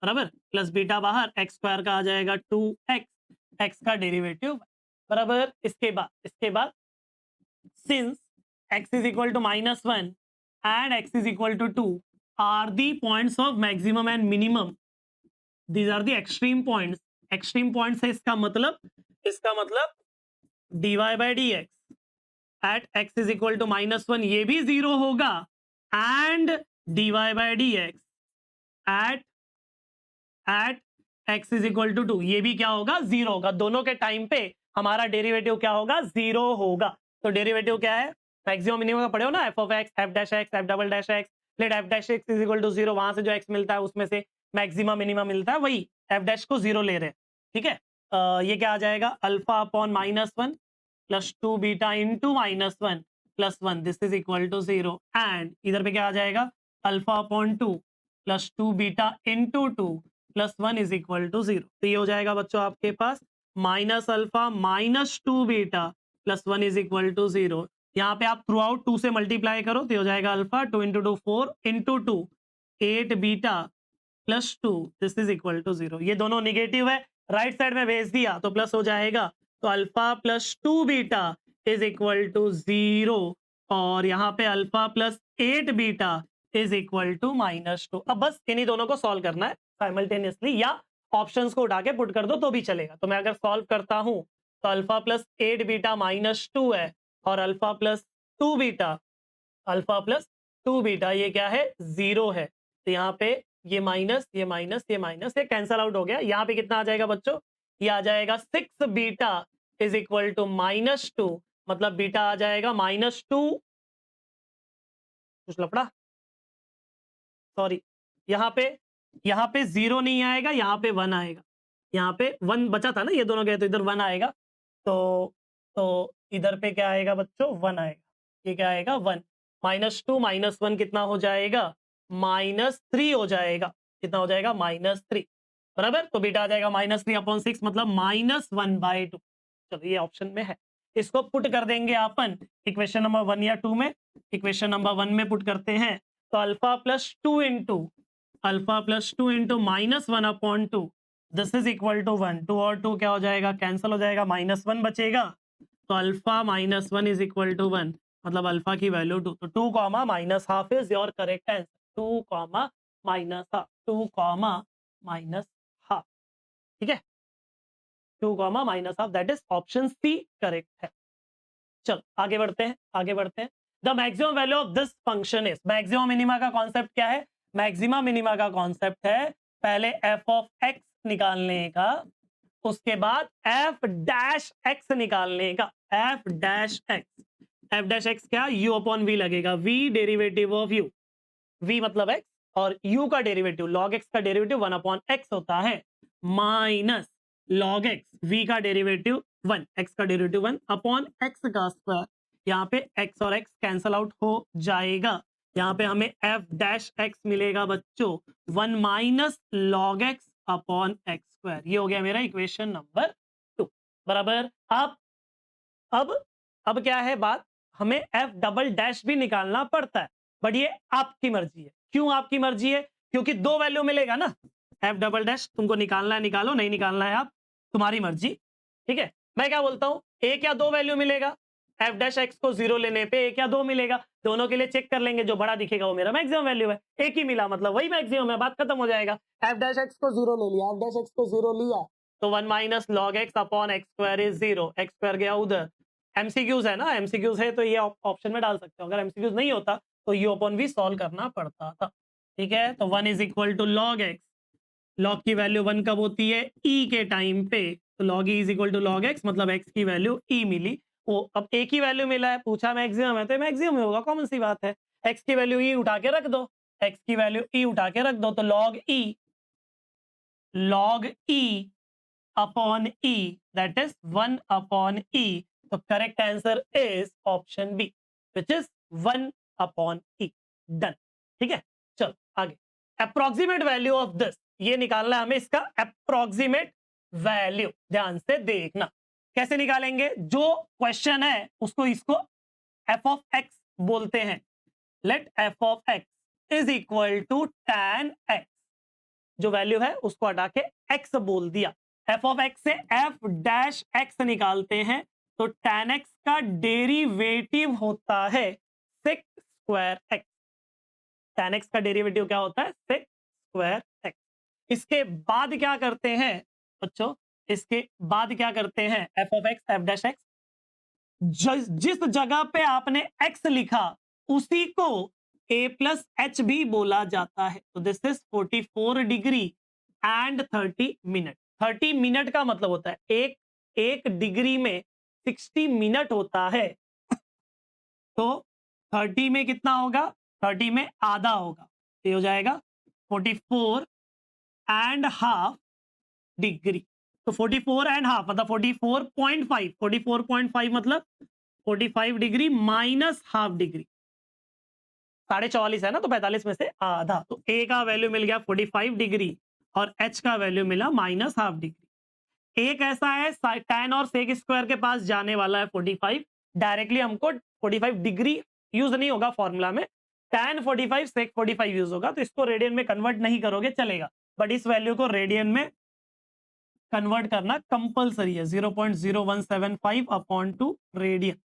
A: बराबर, प्लस बीटा बाहर, एक्स स्क्वायर का आ जाएगा 2x, x का डेरिवेटिव, बराबर। इसके बाद since x is equal to -1 and x is equal to 2 are the points of maximum and minimum, these are the extreme points. Extreme points है, इसका मतलब dy by dx at x is equal to -1 ये भी जीरो होगा, and dy by dx at x is equal to 2 ये भी क्या होगा? जीरो होगा। दोनों के टाइम पे हमारा डेरिवेटिव क्या होगा, 0 होगा। तो डेरिवेटिव क्या है, मैक्सिमम मिनिमम का पढ़े हो ना, f of x, f dash x, f double dash x, let f dash x is equal to 0, वहां से जो एक्स मिलता है उसमें से मैक्सिमम मिनिमम मिलता है, वही एफ डैश को 0 ले रहे हैं। ठीक है, ये क्या आ जाएगा, alpha upon -1 plus 2 beta into -1 plus 1, this is equal to 0। And इधर पे क्या आ जाएगा, alpha upon 2 plus 2 beta into 2 plus 1 is equal to 0। तो ये हो जाएगा बच्चों आपके पास minus alpha minus 2 beta plus 1 is equal to 0। यहाँ पे आप थ्रू आउट 2 से मल्टीप्लाई करो तो हो जाएगा alpha 2 into 2 4 into 2 8 beta plus 2, this is equal to 0। ये दोनों निगेटिव है, राइट साइड में भेज दिया तो प्लस हो जाएगा, तो alpha plus 2 beta is equal to 0, और यहाँ पे alpha plus 8 beta is equal to -2। अब बस इन्हीं दोनों को सॉल्व करना है साइमल्टेनियसली, या ऑप्शंस को उठा के पुट कर दो तो भी चलेगा। तो मैं अगर सॉल्व करता हूं तो अल्फा प्लस 8 बीटा -2 है, और alpha plus 2 beta, alpha plus 2 beta ये क्या है, 0 है। तो यहाँ पे ये माइनस ये माइनस ये माइनस ये कैंसल आउट हो गया। यहाँ पे कितना आ जाएगा बच्चों, ये आ जाएगा 6 बीटा इज इक्वल टू -2, मतलब बीटा आ जाएगा -2, कुछ लफड़ा, सॉरी, यहाँ पे 0 नहीं आएगा, यहाँ पे 1 आएगा, यहाँ पे 1 बचा था ना, ये दोनों गए तो इधर 1 आएगा, तो इधर पे क्या आएगा बच्चों, 1 आएगा, ये क्या आएगा 1, -2 -1 कितना हो जाएगा, -3 हो जाएगा, कितना हो जाएगा -3, बराबर। तो बीटा आ जाएगा -3/6, मतलब -1/2। चलो ये ऑप्शन में है, इसको पुट कर देंगे अपन इक्वेशन नंबर 1 या 2 में। इक्वेशन नंबर 1 में पुट करते हैं तो alpha plus 2 into -1/2 this is equal to 1, 2 और 2 क्या हो जाएगा, कैंसिल हो जाएगा, -1 बचेगा, तो अल्फा -1 इज इक्वल टू 1, मतलब अल्फा की वैल्यू 2, तो 2 comma -1/2 is your correct answer, 2 comma -1/2, 2 comma -1/2, ठीक है, 2 comma -1/2, that is option C correct है। चलो आगे बढ़ते हैं। The maximum value of this function is, maximum minima का कॉन्सेप्ट क्या है, मैक्सिमम मिनिमा का कॉन्सेप्ट है पहले एफ ऑफ एक्स निकालने का, उसके बाद एफ डैश एक्स निकालने का, एफ डैश एक्स क्या, यू अपॉन वी लगेगा, v derivative of u, v मतलब एक्स, और यू का डेरिवेटिव लॉग एक्स का डेरिवेटिव 1/x होता है, माइनस लॉग एक्स, वी का डेरिवेटिव 1, एक्स का डेरिवेटिव 1 अपॉन एक्स का स्क्वायर। यहाँ पे एक्स और एक्स कैंसल आउट हो जाएगा, यहाँ पे हमें एफ डैश एक्स मिलेगा बच्चों 1 minus log x upon x square. ये हो गया मेरा इक्वेशन नंबर 2, बराबर। अब क्या है बात, हमें एफ डबल डैश भी निकालना पड़ता है, बट ये आपकी मर्जी है। क्यों आपकी मर्जी है, क्योंकि 2 वैल्यू मिलेगा ना, एफ डबल डैश तुमको निकालना है निकालो, नहीं निकालना है आप तुम्हारी मर्जी, ठीक है। मैं क्या बोलता हूं, एक या 2 वैल्यू मिलेगा, एफ डैश एक्स को 0 लेने पे 1 या 2 मिलेगा, दोनों के लिए चेक कर लेंगे, जो बड़ा दिखेगा वो मेरा मैक्सिमम वैल्यू है, एक ही मिला मतलब वही मैक्सिमम है, बात खत्म हो जाएगा। एफ डैश एक्स को 0 ले लिया, एफ डैश एक्स को 0 लिया, तो 1 minus log x upon x square is 0, x square गया उधर। एमसीक्यूज है ना, एमसीक्यूज है तो ये ऑप्शन में डाल सकते हो, अगर एमसीक्यूज नहीं होता तो यू अपॉन वी सॉल्व करना पड़ता था, ठीक है। तो 1 is equal to log x, log की वैल्यू 1 कब होती है, ई के टाइम पे, तो log e is equal to log x, मतलब एक्स की वैल्यू ई मिली, वो अब एक ही वैल्यू मिला है, पूछा मैक्सिमम है तो मैक्सिमम होगा, कॉमन सी बात है। एक्स की वैल्यू ई उठा के रख दो, एक्स की वैल्यू ई उठा के रख दो, तो log e upon e, that is 1 upon e, तो correct answer is option B which is 1 upon e, done, ठीक है। चलो आगे, अप्रोक्सीमेट वैल्यू ऑफ दिस, ये निकालना है हमें इसका अप्रोक्सीमेट वैल्यू, ध्यान से देखना कैसे निकालेंगे, जो क्वेश्चन है उसको इसको एफ ऑफ एक्स बोलते हैं, let f of x is equal to tan x, जो वैल्यू है उसको हटा के एक्स बोल दिया, एफ ऑफ एक्स से एफ डैश एक्स निकालते हैं, तो tan एक्स का डेरिवेटिव होता है sec square x, tan x का डेरिवेटिव क्या होता है, sec स्क्वायर एक्स। इसके बाद क्या करते हैं बच्चों, इसके बाद क्या करते हैं, f of x f dash x, जिस जगह पे आपने एक्स लिखा उसी को ए प्लस एच भी बोला जाता है, तो this is 44 degree and 30 minute. 30 minute का मतलब होता है 1 डिग्री में 60 मिनट होता है तो 30 में कितना होगा? 30 में आधा होगा, ये हो जाएगा 44.5 डिग्री। तो 44.5 मतलब 44.5, 44.5 मतलब 45 डिग्री माइनस हाफ डिग्री, 44.5 है ना, तो 45 में से आधा। तो ए का वैल्यू मिल गया 45 डिग्री और एच का वैल्यू मिला माइनस हाफ डिग्री। एक ऐसा है tan और सेक स्क्वायर के पास जाने वाला है 45, डायरेक्टली हमको 45 डिग्री यूज नहीं होगा फॉर्मूला में, tan 45 सेक 45 यूज होगा, तो इसको रेडियन में कन्वर्ट नहीं करोगे चलेगा, बट इस वैल्यू को रेडियन में कन्वर्ट करना कंपलसरी है। 0.0175 upon two radian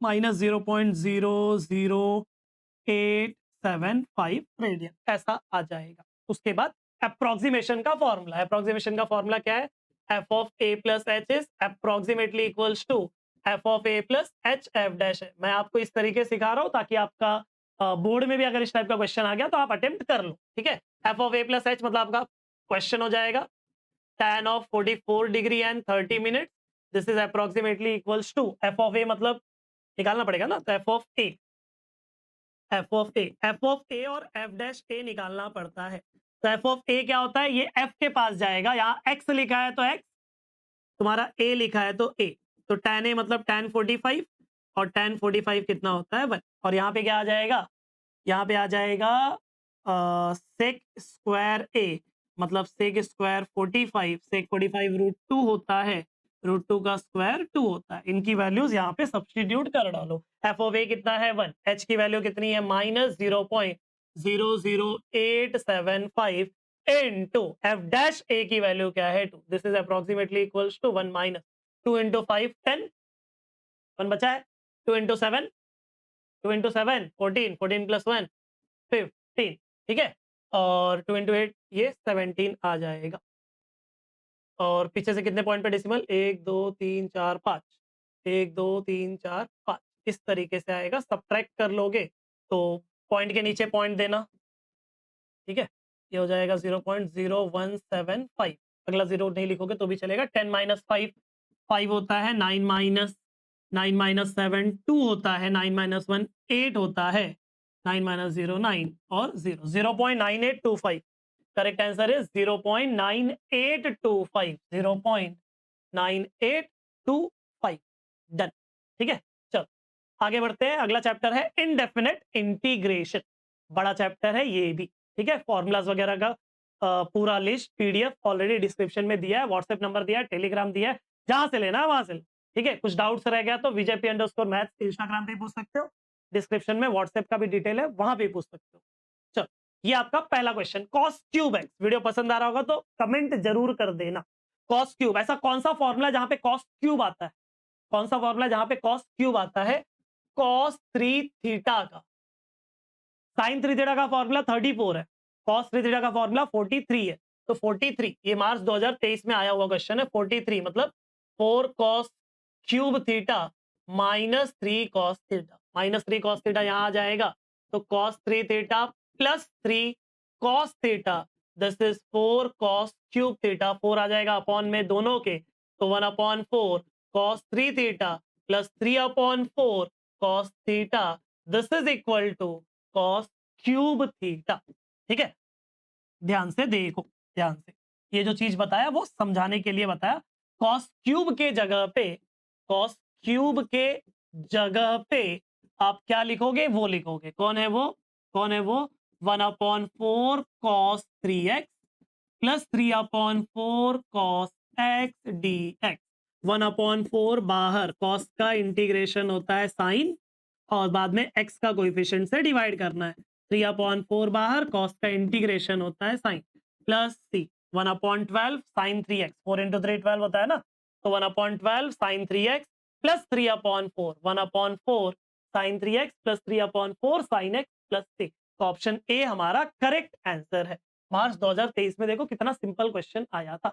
A: minus 0.00875 radian, ऐसा आ जाएगा। उसके बाद अप्रोक्सीमेशन का फॉर्मूला, अप्रोक्सीमेशन का फॉर्मूला क्या है? F of a plus h is approximately equals to f of a plus h f dash है। मैं आपको इस तरीके से सिखा रहा हूं ताकि आपका बोर्ड में भी अगर इस टाइप का क्वेश्चन आ गया तो आप अटेम्प्ट कर लो, ठीक है। F of a plus h मतलब आपका क्वेश्चन हो जाएगा tan of 44 degree and 30 minute, this is approximately equals to f of a मतलब निकालना पड़ेगा ना, तो f of a, f of a, f of a और एफ डैश ए निकालना पड़ता है। तो एफ ऑफ ए क्या होता है? ये एफ के पास जाएगा, यहाँ एक्स लिखा है तो एक्स, तुम्हारा ए लिखा है तो ए, तो tan ए मतलब tan 45 और tan 45 कितना होता है 1, और यहाँ पे क्या आ जाएगा? यहाँ पे आ जाएगा सेक स्क्वायर ए मतलब सेक स्क्वायर 45, सेक 45 √2 होता है, √2 का स्क्वायर 2 होता है। इनकी वैल्यूज यहाँ पे सब्स्टिट्यूट कर डालो। एफ ऑफ ए कितना है 1, एच की वैल्यू कितनी है minus 0.00875 into f dash a की वैल्यू क्या है 2, this is approximately equals to 1 minus 2 into 5 10, 1 बचा है, 2 इंटू 7 2 इंटू 7 14, 14 प्लस 1 15, ठीक है, और 2 इंटू 8 ये 17 आ जाएगा। और पीछे से कितने पॉइंट पे डेसिमल? 1 2 3 4 5, 1 2 3 4 5, इस तरीके से आएगा। सब्ट्रैक्ट कर लोगे तो पॉइंट के नीचे पॉइंट देना, ठीक है, ये हो जाएगा 0.0175। अगला जीरो नहीं लिखोगे तो भी चलेगा। 10 माइनस 5 5 होता है, 9 माइनस 7 2 होता है, 9 माइनस 1 8 होता है, 9 माइनस 0 9 और 0 0.9825। Correct answer is 0.9825, 0.9825। डन, ठीक है। चलो आगे बढ़ते हैं। अगला चैप्टर है इनडेफिनेट इंटीग्रेशन, बड़ा चैप्टर है ये भी, ठीक है। फॉर्मूलाज वगैरह का पूरा लिस्ट पीडीएफ ऑलरेडी डिस्क्रिप्शन में दिया है, व्हाट्सएप नंबर दिया है, टेलीग्राम दिया है, जहां से लेना है वहां से, ठीक है। कुछ डाउट्स रह गया तो VJP_मैथ्स इंस्टाग्राम पे पूछ सकते हो, डिस्क्रिप्शन में व्हाट्सएप का भी डिटेल है, वहां पे पूछ सकते हो। चलो ये आपका पहला question, cos cube x. Video पसंद आ रहा होगा तो कमेंट जरूर कर देना। कॉस क्यूब, ऐसा कौन सा फॉर्मूला जहां पे कॉस क्यूब आता है? कौन सा फॉर्मूला जहां पे कॉस क्यूब आता है? कॉस 3 थीटा का। साइन 3 थीटा का फॉर्मूला 34 है, कॉस 3 थीटा का फॉर्मूला 43 है। तो 43 ये मार्च 2023 में आया हुआ क्वेश्चन है। 43 मतलब 4 cos cube theta minus 3 cos theta, minus 3 cos theta यहाँ आ जाएगा, तो cos 3 theta plus 3 cos theta, this is 4 cos cube theta, 4 आ जाएगा अपॉन में दोनों के, तो 1/4 cos 3 theta plus 3/4 cos theta, this is equal to cos cube theta, ठीक है। ध्यान से देखो, ध्यान से, ये जो चीज बताया वो समझाने के लिए बताया। कॉस क्यूब के जगह पे, कॉस क्यूब के जगह पे आप क्या लिखोगे? वो लिखोगे, कौन है वो? कौन है वो? 1/4 cos 3x plus 3/4 cos x dx। 1/4 बाहर, कॉस का इंटीग्रेशन होता है साइन, और बाद में x का कोएफिशिएंट से डिवाइड करना है। 3/4 बाहर, कॉस का इंटीग्रेशन होता है sine, plus c 1/12 sine 3x, 4 into 3 12 होता है ना, तो 1/12 sine 3x plus 3/4, 1/4 sine 3x plus 3/4 sine x plus c. तो ऑप्शन ए हमारा करेक्ट आंसर है। मार्च 2023 में देखो कितना सिंपल क्वेश्चन आया था,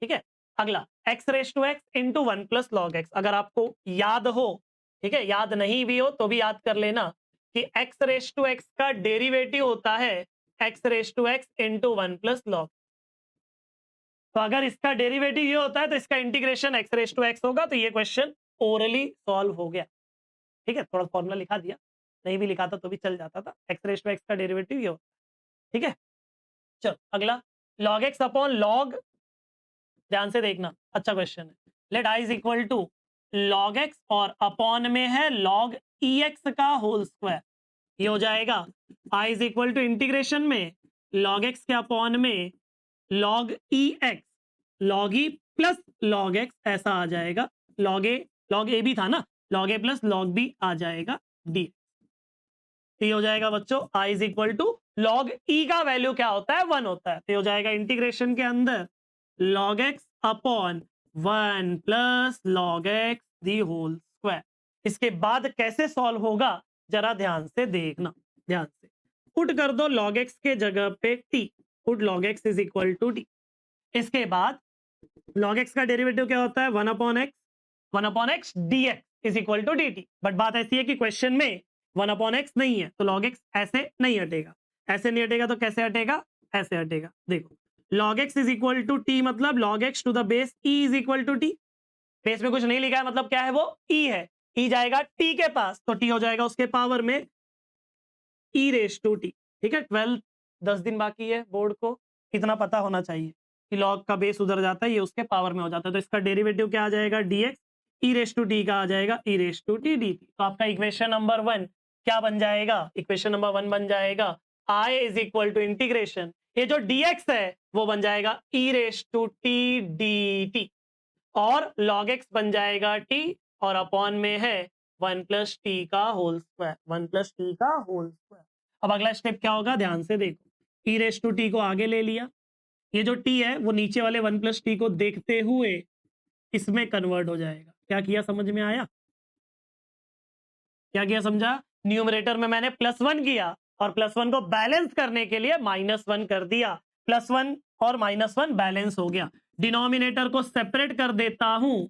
A: ठीक है। अगला x⁻x into 1 plus log x. अगर आपको याद हो, ठीक है, याद नहीं भी हो तो भी याद कर लेना कि x⁻x का डेरिवेटिव होता है x⁻x इंटू 1 प्लस लॉग। तो अगर इसका डेरिवेटिव ये होता है तो इसका integration x raise to x होगा। तो ये क्वेश्चन ओरली सॉल्व हो गया। ठीक है, थोड़ा फॉर्मूला लिखा दिया, नहीं भी लिखा था तो भी चल जाता था। एक्स रेस टू एक्स का डेरिवेटिव ये होता है। ठीक है, चलो अगला लॉग एक्स अपॉन लॉग, ध्यान से देखना, अच्छा क्वेश्चन है। Let I is equal to log x और अपॉन में है लॉग ई एक्स का होल स्क्वायर। ये हो जाएगा I is equal to integration में लॉग एक्स के अपॉन में log e x, log e plus log x ऐसा आ जाएगा। लॉग ए भी था ना, log a plus log b आ जाएगा डी। तो ये हो जाएगा बच्चों I is equal to log ई का वैल्यू क्या होता है, 1 होता है। तो ये हो जाएगा इंटीग्रेशन के अंदर log x upon 1 plus log x the whole square. इसके बाद कैसे सॉल्व होगा जरा ध्यान से देखना, ध्यान से पुट कर दो लॉग एक्स के जगह पे t, put log x is equal to t. इसके बाद लॉग एक्स का डेरिवेटिव क्या होता है, 1/x d x is equal to d t. But बात ऐसी है कि क्वेश्चन में 1/x नहीं है, तो log x ऐसे नहीं हटेगा। ऐसे नहीं हटेगा तो कैसे हटेगा, ऐसे हटेगा। देखो log x is equal to t, मतलब log x to the base e is equal to t. Base में कुछ नहीं लिखा है, मतलब क्या है वो e है। e जाएगा t के पास तो t हो जाएगा उसके पावर में e रेस टू टी। ठीक है, 12 10 दिन बाकी है बोर्ड को, इतना पता होना चाहिए कि log का बेस उधर जाता है, ये उसके पावर में हो जाता है। तो इसका डेरिवेटिव क्या आ जाएगा, dx e raise to t का आ जाएगा e raise to t dt। तो आपका इक्वेशन नंबर 1 क्या बन जाएगा, इक्वेशन नंबर 1 बन जाएगा i is equal to integration, ये जो dx है वो बन जाएगा e raise to t dt, और log x बन जाएगा t, और अपॉन में है 1 प्लस टी का होल स्क्वायर, 1 प्लस टी का होल स्क्वायर। अब अगला स्टेप क्या होगा, ध्यान से देखो, e रेस टू टी को आगे ले लिया, ये जो t है वो नीचे वाले 1 प्लस टी को देखते हुए इसमें कन्वर्ट हो जाएगा। क्या किया, समझ में आया, क्या किया समझा। न्यूमरेटर में मैंने +1 किया और +1 को बैलेंस करने के लिए -1 कर दिया, +1 और -1 बैलेंस हो गया। डिनोमिनेटर को सेपरेट कर देता हूं,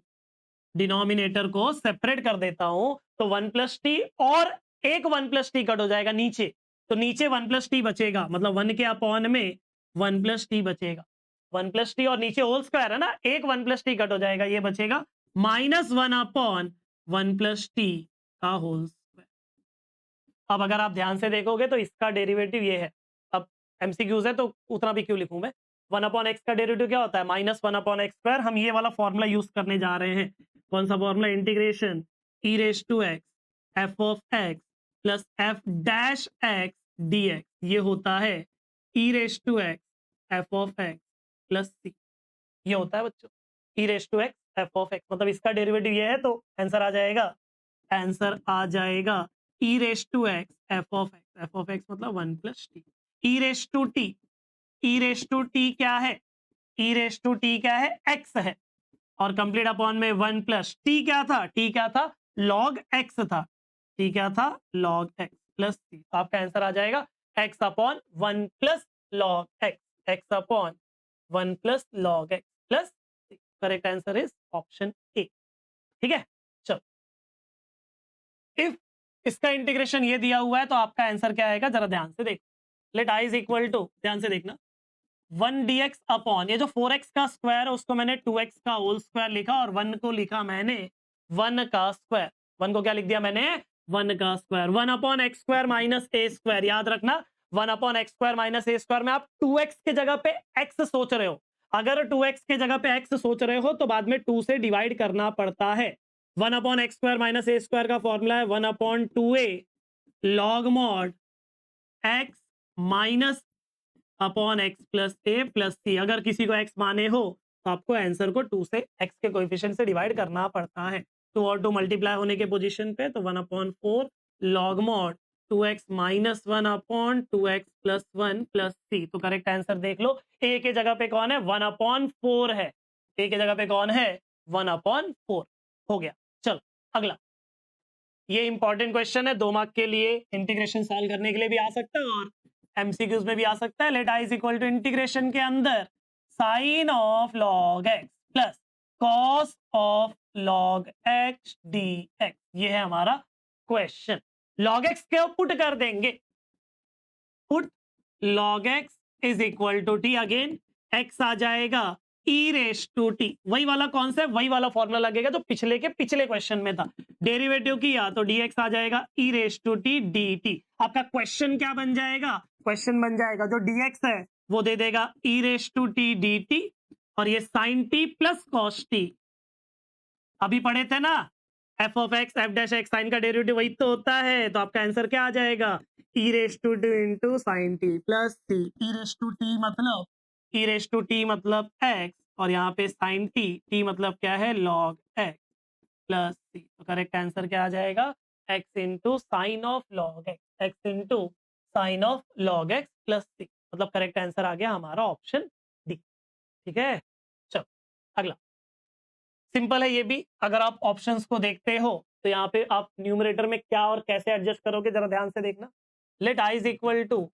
A: डिनोमिनेटर को सेपरेट कर देता हूं तो 1 प्लस टी और एक 1 प्लस टी कट हो जाएगा नीचे, तो नीचे 1 प्लस टी बचेगा, मतलब 1 के अपॉन में 1 प्लस टी बचेगा, 1 प्लस टी और नीचे होल स्क्वायर है ना, एक 1 प्लस टी कट हो जाएगा, ये बचेगा -1 अपॉन 1 प्लस टी का होल स्क्वायर। अब अगर आप ध्यान से देखोगे तो इसका डेरिवेटिव ये है। अब एमसीक्यूज है तो उतना भी क्यों लिखूं मैं, 1/x का डेरिवेटिव क्या होता है, -1/x²। हम ये वाला फॉर्मूला यूज करने जा रहे हैं। कौन सा formula, integration e raise to x f of x plus f dash x dx, ये होता है e raise to x f of x plus c, ये होता है बच्चों e raise to x f of x। मतलब इसका डेरिवेटिव ये है, तो आंसर आ जाएगा, आंसर आ जाएगा e raise to x f of x मतलब 1 plus t, e raise to t, e raise to t क्या है, e रेस टू टी क्या है, x है, और कंप्लीट अपॉन में 1 प्लस टी क्या था, टी क्या था, लॉग x था, टी क्या था, लॉग x प्लस सी। तो आपका आंसर आ जाएगा x upon 1 plus log x, x upon 1 plus log x plus c. Correct answer is option A. ठीक है, चलो इफ इसका इंटीग्रेशन ये दिया हुआ है तो आपका आंसर क्या आएगा, जरा ध्यान से देखो। Let I is equal to, ध्यान से देखना, 1 dx अपॉन, ये जो 4x का स्क्वायर है उसको मैंने 2x का होल स्क्वायर लिखा, और 1 को लिखा मैंने 1 का स्क्वायर। 1 को क्या लिख दिया मैंने, 1 का स्क्वायर, 1/x² माइनस a²। याद रखना 1/x² माइनस a² में आप 2x के जगह पे x सोच रहे हो, अगर 2x के जगह पे x सोच रहे हो तो बाद में 2 से डिवाइड करना पड़ता है। 1/x² माइनस a² का फॉर्मूला है 1/2a log mod x minus upon x plus a plus c. अगर किसी को x माने हो तो आपको आंसर को 2 से x के कोएफिशिएंट से डिवाइड करना पड़ता है। 2 और 2 मल्टीप्लाई होने के पोजीशन पे, तो 1/4 log mod 2x minus 1/2x plus 1 plus c. तो करेक्ट आंसर देख लो, a के जगह पे कौन है, 1/4 है, a के जगह पे कौन है, 1/4 हो गया। चलो अगला, ये इंपॉर्टेंट क्वेश्चन है, 2 मार्क के लिए, इंटीग्रेशन सॉल्व करने के लिए भी आ सकता है और एमसीक्यूज में भी आ सकता है। Let I is equal to integration के अंदर sine of log x plus cos of log x d x, ये है हमारा क्वेश्चन। लॉग एक्स को पुट कर देंगे, put log x is equal to t, again x आ जाएगा ई रेस टू टी, वही वाला कॉन्सेप्ट, वही वाला फॉर्मूला लगेगा जो पिछले के पिछले क्वेश्चन में था। डेरिवेटिव किया तो dx आ जाएगा e raise to t d t. आपका क्वेश्चन क्या बन जाएगा? क्वेश्चन बन जाएगा जो dx है वो दे देगा e raise to t d t, और ये sine t plus cos t. अभी पढ़े थे ना, f of x f dash x, sine का डेरिवेटिव वही तो होता है। तो आपका आंसर क्या आ जाएगा? E raise to t into sine t plus t. E raise to t मतलब एक्स, और यहाँ पे साइन टी, टी मतलब क्या है? Log x plus c. तो करेक्ट आंसर क्या आ जाएगा? X into sine of log x, x into sine of log x plus c. मतलब करेक्ट आंसर आ गया हमारा ऑप्शन डी। ठीक है, चलो अगला। सिंपल है ये भी। अगर आप ऑप्शंस को देखते हो तो यहाँ पे आप न्यूमरेटर में क्या और कैसे एडजस्ट करोगे जरा ध्यान से देखना। Let I is equal to,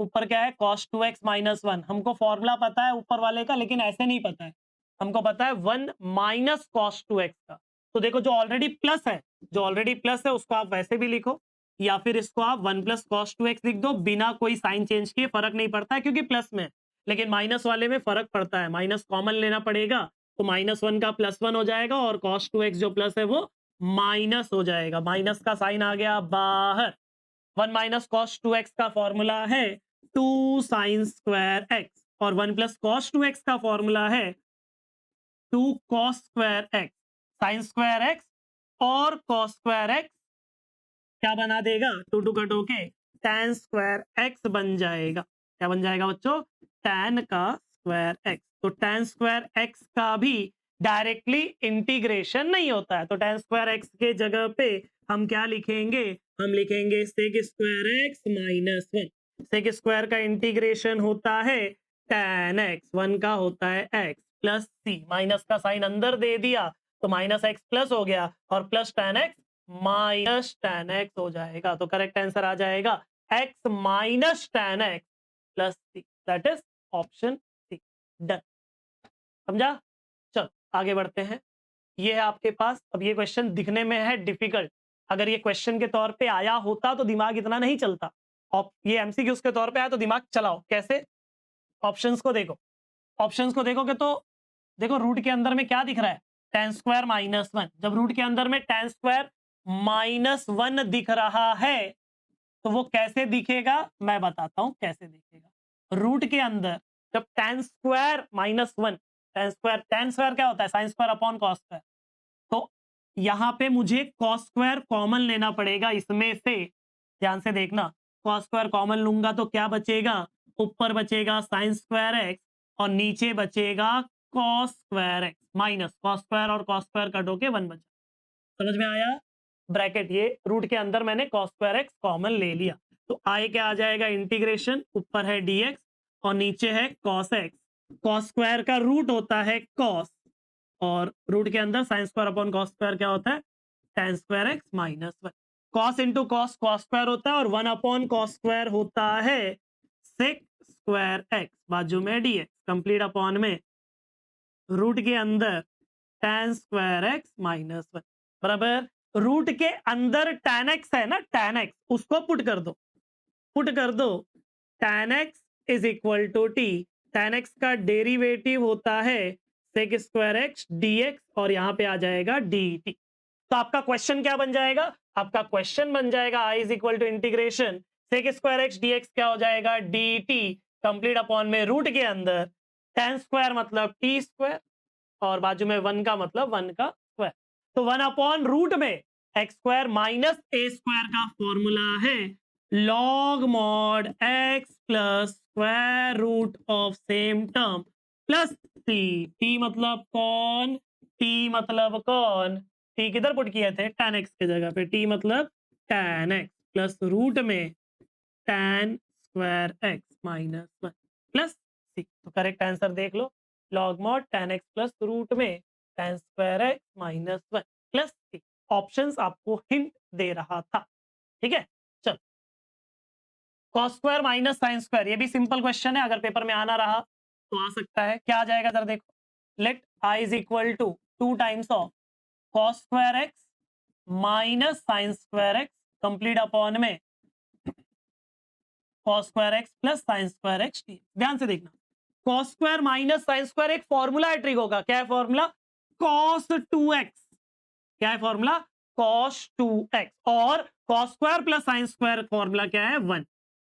A: ऊपर क्या है? cos 2x minus 1। हमको फॉर्मूला पता है ऊपर वाले का, लेकिन ऐसे नहीं पता है। हमको पता है 1 माइनस cos 2x का। तो देखो जो ऑलरेडी प्लस है, उसको आप वैसे भी लिखो, या फिर इसको आप 1 प्लस cos 2x लिख दो बिना कोई साइन चेंज किए, फर्क नहीं पड़ता है क्योंकि प्लस में है। लेकिन माइनस वाले में फर्क पड़ता है, माइनस कॉमन लेना पड़ेगा, तो -1 का +1 हो जाएगा और cos 2x जो प्लस है वो माइनस हो जाएगा। माइनस का साइन आ गया बाहर। 1 माइनस cos 2x का फॉर्मूला है 2 साइन स्क्वायर एक्स, और 1 प्लस cos 2x का फॉर्मूला है 2 cos square x. Sign square x और cos स्क्वायर एक्स क्या बना देगा? 2 2 कट होके tan स्क्वायर एक्स बन जाएगा। क्या बन जाएगा बच्चों? tan का स्क्वायर एक्स। तो tan स्क्वायर एक्स का भी डायरेक्टली इंटीग्रेशन नहीं होता है, तो tan स्क्वायर एक्स के जगह पे हम क्या लिखेंगे? हम लिखेंगे sec square x minus 1। Sec square का इंटीग्रेशन होता है tan x, 1 का होता है x प्लस सी। माइनस का साइन अंदर दे दिया तो माइनस एक्स प्लस हो गया, और plus tan x minus tan x हो जाएगा। तो करेक्ट आंसर आ जाएगा x minus tan x plus c, that is option C. Done, समझा? चलो आगे बढ़ते हैं। ये है आपके पास। अब ये क्वेश्चन दिखने में है डिफिकल्ट, अगर ये क्वेश्चन के तौर पे आया होता तो दिमाग इतना नहीं चलता, और ये एमसीक्यूज के तौर पे आया तो दिमाग चलाओ। कैसे? ऑप्शंस को देखो, ऑप्शंस को देखोगे तो देखो रूट के अंदर में क्या दिख रहा है? tan square minus 1। जब रूट के अंदर में tan स्क्वायर माइनस 1 दिख रहा है तो वो कैसे दिखेगा मैं बताता हूं कैसे दिखेगा। रूट के अंदर जब tan square minus 1, tan square क्या होता है? Sine square upon cos square. तो यहां पे मुझे cos स्क्वायर कॉमन लेना पड़ेगा इसमें से। ध्यान से देखना, cos स्क्वायर कॉमन लूंगा तो क्या बचेगा? ऊपर बचेगा साइन स्क्वायर एक्स और नीचे बचेगा cos square x. Minus cos square और cos स्क्वायर कट होके 1 बचा। समझ में आया? ब्रैकेट, ये रूट के अंदर मैंने cos स्क्वायर एक्स कॉमन ले लिया, तो आई क्या आ जाएगा? इंटीग्रेशन, ऊपर है dx और नीचे है cos x। cos स्क्वायर का रूट होता है cos, और रूट के अंदर sine square upon cos square क्या होता है? tan square x minus 1। Cos into cos cos square होता है, और 1 अपॉन कॉस स्क्वायर होता है सेक स्क्वायर एक्स, बाजू में dx, कंप्लीट अपॉन में रूट के अंदर tan स्क्वायर एक्स माइनस 1 बराबर। रूट के अंदर tan x है ना, tan x उसको पुट कर दो, tan x is equal to t. tan x का डेरिवेटिव होता है सेक स्क्वायर एक्स dx, और यहां पे आ जाएगा dt। तो आपका क्वेश्चन क्या बन जाएगा? आपका क्वेश्चन बन जाएगा i is equal to integration sec square x dx क्या हो जाएगा? dt कंप्लीट अपॉन में रूट के अंदर tan स्क्वायर मतलब t स्क्वायर, और बाजू में 1 का मतलब 1 का स्क्वायर। तो 1 अपॉन रूट में x square minus a square का फॉर्मूला है log mod x plus square root of same term plus t. T मतलब कौन? टी किधर पुट किए थे? tan x के जगह पे। टी मतलब tan x प्लस रूट में tan square x minus 1 plus c. तो करेक्ट आंसर देख लो, log mod tan x plus root में tan square x minus 1 plus c. Options आपको हिंट दे रहा था। ठीक है, चल cos square minus sine square, ये भी सिंपल क्वेश्चन है, अगर पेपर में आना रहा तो आ सकता है। क्या आ जाएगा जरा देखो, let I is equal to 2 times of cos square x minus sine square x complete upon में cos square x plus sine square x. ध्यान से देखना, cos square minus sine square एक फॉर्मूला है ट्रिगो का। क्या है फॉर्मूला? Cos 2x। क्या है फॉर्मूला? cos 2x। और cos square plus sine square formula क्या है? 1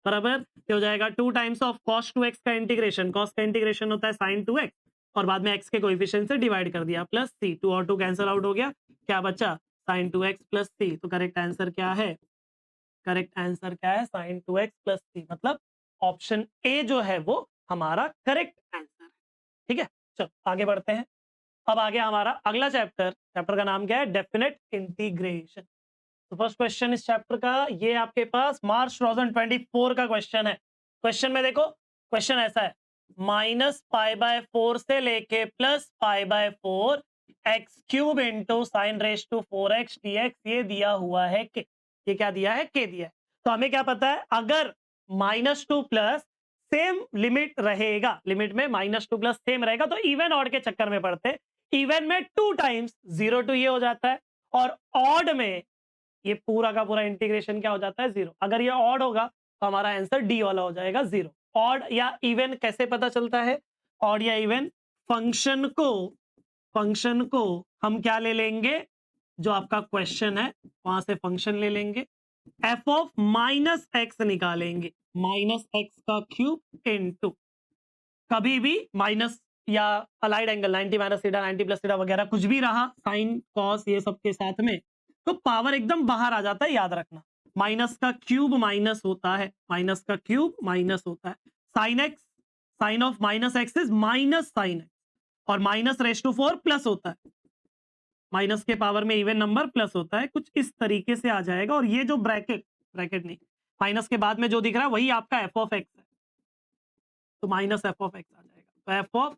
A: बराबर क्या हो जाएगा? 2 टाइम्स ऑफ cos 2x का इंटीग्रेशन, cos का इंटीग्रेशन होता है sin 2x और बाद में x के कोएफिशिएंट से डिवाइड कर दिया प्लस c, 2 और 2 कैंसिल आउट हो गया, क्या बचा? sin 2x plus c। तो करेक्ट आंसर क्या है? करेक्ट आंसर क्या है? sin 2x plus c। मतलब ऑप्शन ए जो है वो हमारा करेक्ट आंसर है। ठीक है, चलो आगे बढ़ते हैं। अब आ गया हमारा अगला चैप्टर। चैप्टर का नाम क्या है? Definite integration. तो फर्स्ट क्वेश्चन इस चैप्टर का ये आपके पास मार्च 2024 का क्वेश्चन है। क्वेश्चन में देखो, क्वेश्चन ऐसा है, -π/4 से लेके +π/4 x³ into sine raise to 4x dx ये दिया हुआ है के। ये क्या दिया है? के दिया है। तो हमें क्या पता है, अगर -2 प्लस सेम लिमिट रहेगा, लिमिट में -2 प्लस सेम रहेगा तो इवन ऑड के चक्कर में पड़ते, इवन में 2 टाइम्स 0 टू ये हो जाता है और ऑड में ये पूरा का पूरा इंटीग्रेशन क्या हो जाता है? 0। अगर ये ऑड होगा तो हमारा आंसर डी वाला हो जाएगा 0। ऑड या इवन कैसे पता चलता है? ऑड या इवन, फंक्शन को हम क्या ले लेंगे? जो आपका क्वेश्चन है वहां से फंक्शन ले लेंगे, एफ ऑफ माइनस एक्स निकालेंगे, -x³ इंटू कभी भी माइनस या allied angle 90 minus theta 90 plus theta वगैरह कुछ भी रहा, साइन कॉस ये सब के साथ में, तो पावर एकदम बाहर आ जाता है, याद रखना। माइनस का क्यूब माइनस होता है, माइनस का क्यूब माइनस होता है। Sine x, sine of minus x is minus sine x और माइनस रेस टू 4 प्लस होता है, माइनस के पावर में इवन नंबर प्लस होता है, कुछ इस तरीके से आ जाएगा। और ये जो ब्रैकेट, ब्रैकेट नहीं, माइनस के बाद में जो दिख रहा है वही आपका एफ ऑफ एक्स है, तो माइनस एफ ऑफ एक्स आ जाएगा। तो f of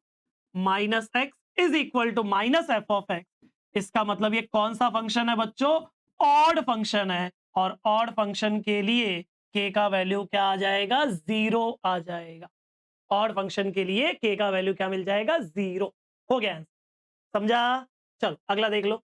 A: minus x is equal to minus f of x. इसका मतलब ये कौन सा फंक्शन है बच्चों? ऑड फंक्शन है। और ऑड फंक्शन के लिए के का वैल्यू क्या आ जाएगा? 0 आ जाएगा। ऑड फंक्शन के लिए के का वैल्यू क्या मिल जाएगा? 0। हो गया आंसर, समझा? चलो अगला देख लो।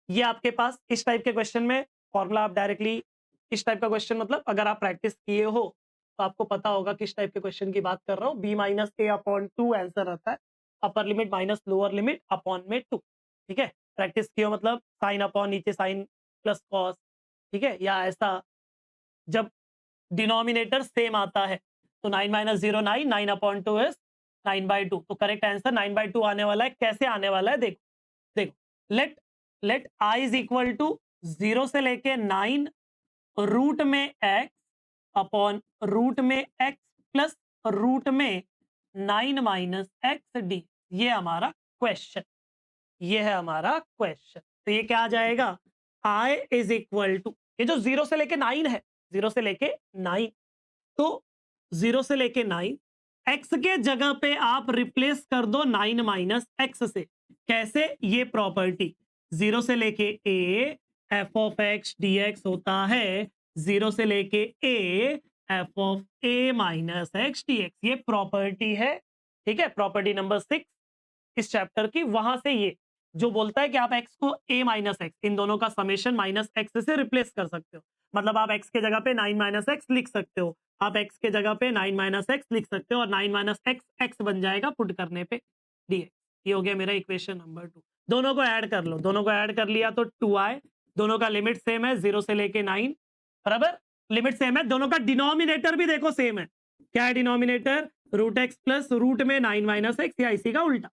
A: ये आपके पास इस टाइप के क्वेश्चन में फॉर्मूला आप डायरेक्टली, इस टाइप का क्वेश्चन मतलब अगर आप प्रैक्टिस किए हो तो आपको पता होगा किस टाइप के क्वेश्चन की बात कर रहा हूँ। b-a/2 आंसर आता है, upper limit minus lower limit upon में 2। ठीक है, प्रैक्टिस किया मतलब साइन अपॉन नीचे साइन प्लस कॉस। ठीक है, या ऐसा जब डिनोमिनेटर सेम आता है तो 9 माइनस 0 9, 9/2 इज 9/2। तो करेक्ट आंसर 9/2 आने वाला है। कैसे आने वाला है देखो, देखो let I is equal to 0 से लेके 9 रूट में x अपॉन रूट में x प्लस रूट में 9 माइनस एक्स डी। ये हमारा क्वेश्चन, ये है हमारा क्वेश्चन। तो ये क्या आ जाएगा? i इज इक्वल टू, ये जो 0 से लेके 9 है, 0 से लेके 9, तो 0 से लेके 9 x के जगह पे आप रिप्लेस कर दो 9 माइनस एक्स से। कैसे? ये प्रॉपर्टी 0 से लेके a F of x dx होता है 0 से लेके a F of a minus x dx। ये प्रॉपर्टी है। ठीक है, प्रॉपर्टी नंबर 6 इस चैप्टर की। वहां से ये जो बोलता है कि आप x को a माइनस एक्स, इन दोनों का समेशन माइनस एक्स से रिप्लेस कर सकते हो। मतलब आप x के जगह पे 9 माइनस एक्स लिख सकते हो, आप x के जगह पे 9 माइनस एक्स लिख सकते हो और 9 माइनस एक्स एक्स बन जाएगा पुट करने पे dx। ये हो गया मेरा इक्वेशन नंबर 2। दोनों को ऐड कर लो, दोनों को ऐड कर लिया तो 2i, दोनों का लिमिट सेम है 0 से लेके 9 बराबर, लिमिट सेम है। दोनों का डिनोमिनेटर भी देखो सेम है। क्या है denominator? Root x plus root में 9 माइनस एक्स, या इसी का उल्टा।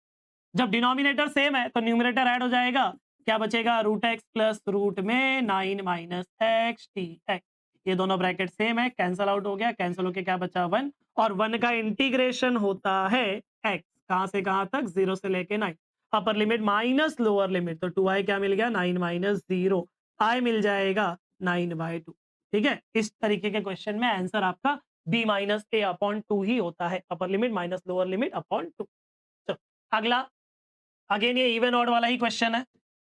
A: जब डिनोमिनेटर सेम है तो न्यूमरेटर ऐड हो जाएगा, क्या बचेगा? रूट एक्स प्लस रूट में 9 माइनस एक्स डी एक्स। ये दोनों ब्रैकेट सेम है, कैंसल आउट हो गया, कैंसल होके क्या बचा? 1। और 1 का इंटीग्रेशन होता है x, कहां से कहां तक? 0 से लेके 9, upper limit minus lower limit, तो 2i क्या मिल गया? 9 माइनस 0, i मिल जाएगा 9/2। ठीक है, इस तरीके के क्वेश्चन में आंसर आपका b माइनस a अपॉन 2 ही होता है, upper limit minus lower limit upon 2। चलो अगला, अगेन ये इवन ऑड वाला ही क्वेश्चन है,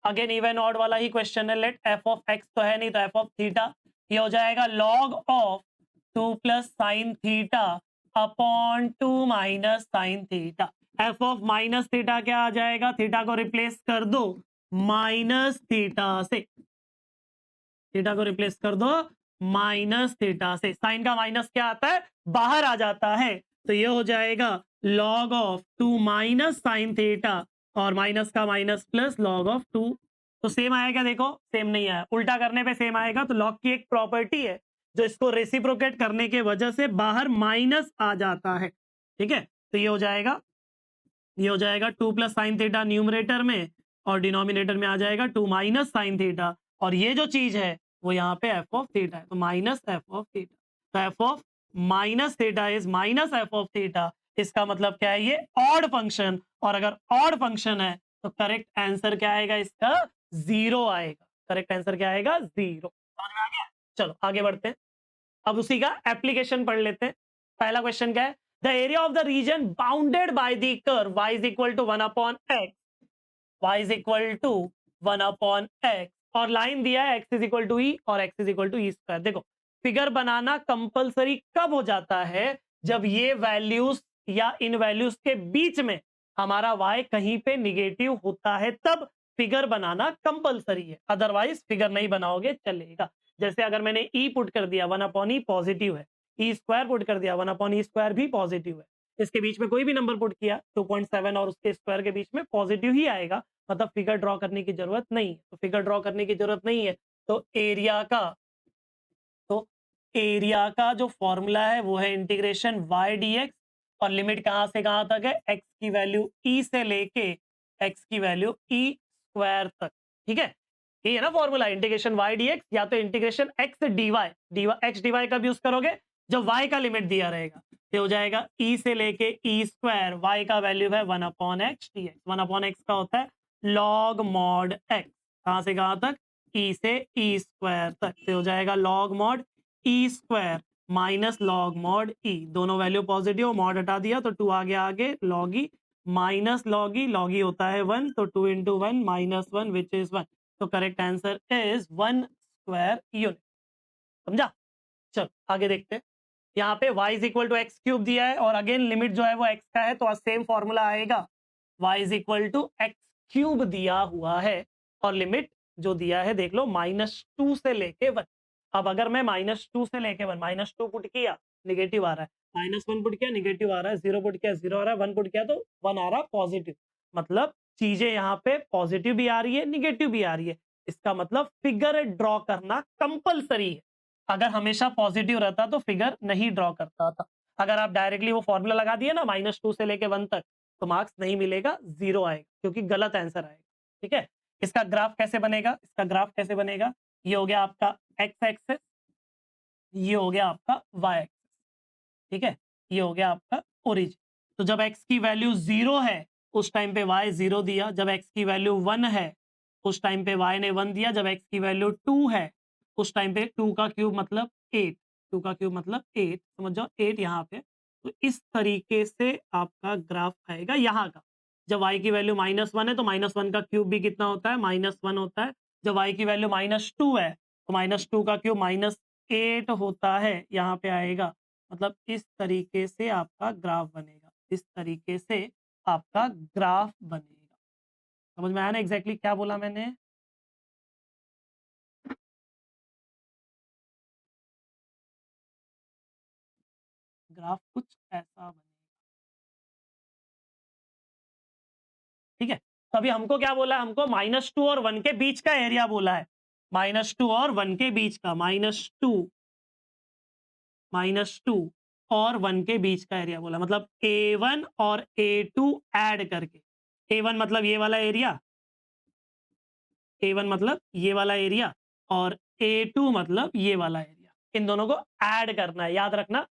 A: अगेन इवन ऑड वाला ही क्वेश्चन है। लेट एफ ऑफ एक्स तो है नहीं, तो एफ ऑफ थीटा ये हो जाएगा log of 2 plus sine theta upon 2 minus sine theta. F of minus theta क्या आ जाएगा? थीटा को रिप्लेस कर दो माइनस थीटा से, थीटा को रिप्लेस कर दो माइनस थीटा से। साइन का माइनस क्या आता है? बाहर आ जाता है, तो ये हो जाएगा log of 2 minus sine theta और माइनस का माइनस प्लस log ऑफ 2। तो सेम आएगा, देखो सेम नहीं आया, उल्टा करने पे सेम आएगा। तो log की एक प्रॉपर्टी है जो इसको रेसिप्रोकेट करने के वजह से बाहर माइनस आ जाता है, ठीक है। तो ये हो जाएगा 2 प्लस साइन थीटा न्यूमरेटर में और डिनोमिनेटर में आ जाएगा 2 माइनस साइन थीटा, और ये जो चीज है वो यहाँ पे एफ ऑफ थीटा है, तो माइनस एफ ऑफ थीटा। तो f of minus theta is minus f of theta. इसका मतलब क्या है, ये ऑड फंक्शन, और अगर ऑड फंक्शन है तो करेक्ट आंसर क्या आएगा इसका, जीरो आएगा। करेक्ट आंसर क्या आएगा, जीरो। समझ में आ गया? चलो आगे बढ़ते हैं, अब उसी का एप्लीकेशन पढ़ लेते हैं। पहला क्वेश्चन क्या है, the area of the region bounded by the curve y is equal to 1 upon x, y is equal to 1 upon x, और लाइन दिया है x is equal to e और x is equal to e square. देखो फिगर बनाना कंपलसरी कब हो जाता है, जब ये वैल्यूज या इन वैल्यूज के बीच में हमारा y कहीं पे निगेटिव होता है, तब फिगर बनाना कंपलसरी है, अदरवाइज फिगर नहीं बनाओगे चलेगा। जैसे अगर मैंने ई पुट कर दिया 1 अपॉन ई पॉजिटिव है, ई स्क्वायर पुट कर दिया 1 अपॉन ई स्क्वायर भी पॉजिटिव है, इसके बीच में कोई भी नंबर पुट किया 2.7 और उसके स्क्वायर के बीच में पॉजिटिव ही आएगा, मतलब फिगर ड्रॉ करने की जरूरत नहीं है। तो फिगर ड्रॉ करने की जरूरत नहीं है, तो एरिया का जो फॉर्मूला है वो है इंटीग्रेशन वाई डी एक्स, और लिमिट कहां से कहां तक है, एक्स की वैल्यू ई से लेके एक्स की वैल्यू ई स्क्वायर तक, ठीक है। ये है ना formula, integration y d x या तो integration x D y x D y कब यूज करोगे, जब वाई का लिमिट दिया रहेगा। ये हो जाएगा ई से लेके ई स्क्वायर, वाई का वैल्यू है 1 upon x d x, 1 upon x का होता है लॉग मॉड एक्स, कहां से कहां तक, ई से ई स्क्वायर तक। तो हो जाएगा log mod E square minus log mod ई, दोनों वैल्यू पॉजिटिव, मॉड हटा दिया तो 2 आ गया आगे, लॉग ई माइनस लॉग ई होता है 1, तो 2 इंटू 1 माइनस 1 विच इज 1। तो correct answer is 1 square unit. समझा? चलो आगे देखते हैं। यहाँ पे y is equal to x cube दिया है और अगेन लिमिट जो है वो x का है, तो सेम फॉर्मूला आएगा, y is equal to x cube दिया हुआ है और लिमिट जो दिया है देख लो -2 से लेके 1। अब अगर मैं -2 से लेके 1, -2 पुट किया निगेटिव आ रहा है, -1 पुट किया निगेटिव आ रहा है, 0 पुट किया 0 आ रहा है, 1 पुट किया तो 1 आ रहा पॉजिटिव, मतलब चीजें यहाँ पे पॉजिटिव भी आ रही है निगेटिव भी आ रही है। इसका मतलब फिगर ड्रॉ करना कंपलसरी है। अगर हमेशा पॉजिटिव रहता तो फिगर नहीं ड्रॉ करता था। अगर आप डायरेक्टली वो फॉर्मूला लगा दिए ना -2 से लेके 1 तक, तो मार्क्स नहीं मिलेगा, जीरो आएगा, क्योंकि गलत आंसर आएगा। ठीक है, इसका ग्राफ कैसे बनेगा, इसका ग्राफ कैसे बनेगा, ये हो गया आपका एक्स एक्सेस, ये हो गया आपका वाई एक्सेस, ठीक है, ये हो गया आपका ओरिजिन। तो जब x की वैल्यू 0 है उस टाइम पे y 0 दिया, जब x की वैल्यू 1 है उस टाइम पे y ने 1 दिया, जब x की वैल्यू 2 है उस टाइम पे 2 का क्यूब मतलब 8, 2 का क्यूब मतलब 8, समझ जाओ 8 यहाँ पे। तो इस तरीके से आपका ग्राफ आएगा यहाँ का। जब y की वैल्यू -1 है तो -1 का क्यूब भी कितना होता है, -1 होता है। जब y की वैल्यू -2 है तो -2 का क्यूब -8 होता है, यहाँ पे आएगा। मतलब इस तरीके से आपका ग्राफ बनेगा, इस तरीके से आपका ग्राफ बनेगा। समझ में आया ना एग्जैक्टली क्या बोला मैंने? ग्राफ कुछ ऐसा बनेगा, ठीक है। तो अभी हमको क्या बोला है, हमको -2 और 1 के बीच का एरिया बोला है, -2 और 1 के बीच का, -2 और 1 के बीच का एरिया बोला, मतलब A1 और A2 ऐड करके। A1 मतलब ये वाला एरिया, A1 मतलब ये वाला एरिया, और A2 मतलब ये वाला एरिया, इन दोनों को ऐड करना है। याद रखना,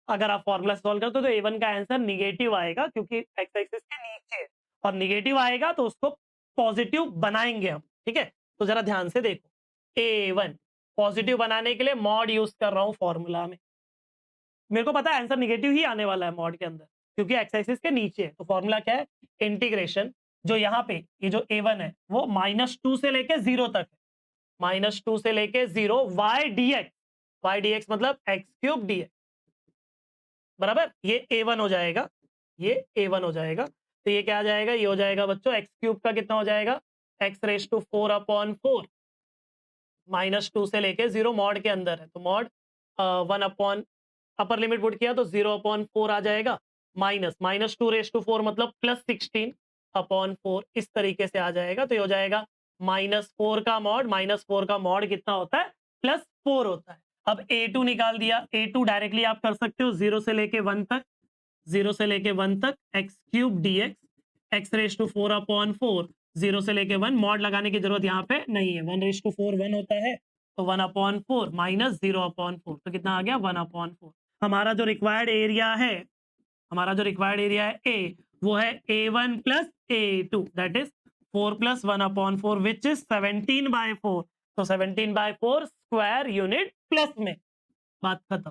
A: अगर आप फॉर्मूला सॉल्व करते हो तो A1 का आंसर निगेटिव आएगा, क्योंकि एक्स एक्सिस के नीचे है, और निगेटिव आएगा तो उसको पॉजिटिव बनाएंगे हम, ठीक है। तो जरा ध्यान से देखो, A1 पॉजिटिव बनाने के लिए मॉड यूज कर रहा हूं फॉर्मूला में, मेरे को पता है आंसर निगेटिव ही आने वाला है मॉड के अंदर, क्योंकि एक्स एक्सिस के नीचे है। तो फॉर्मूला क्या है, इंटीग्रेशन, जो यहाँ पे ये जो A1 है वो -2 से लेके 0 तक है, -2 से लेके 0 वाई डी एक्स मतलब एक्स क्यूब डी एक्स, बराबर। ये A1 हो जाएगा, ये A1 हो जाएगा। तो ये क्या आ जाएगा, ये हो जाएगा बच्चों एक्स क्यूब का कितना हो जाएगा, x⁴ अपॉन 4, -2 से लेके 0 मॉड के अंदर है, तो mod 1 upon upper limit put किया तो 0/4 आ जाएगा, माइनस -2⁴ मतलब +16/4 इस तरीके से आ जाएगा। तो ये हो जाएगा -4 का मॉड, -4 का मॉड कितना होता है, +4 होता है। अब A2 निकाल दिया, A2 डायरेक्टली आप कर सकते हो 0 से लेके 1 तक, 0 से लेके 1 तक x³ dx x⁴/4, 0 से लेके 1, मॉड लगाने की जरूरत यहाँ पे नहीं है, 1:4 1 होता है, तो 1/4 माइनस 0/4, तो कितना आ गया 1/4। हमारा जो रिक्वायर्ड एरिया है, हमारा जो रिक्वायर्ड एरिया है ए, वो है A1 plus A2 that is 4 plus 1/4 which is 17/4, तो 17/4 स्क्वायर यूनिट प्लस में, बात खत्म।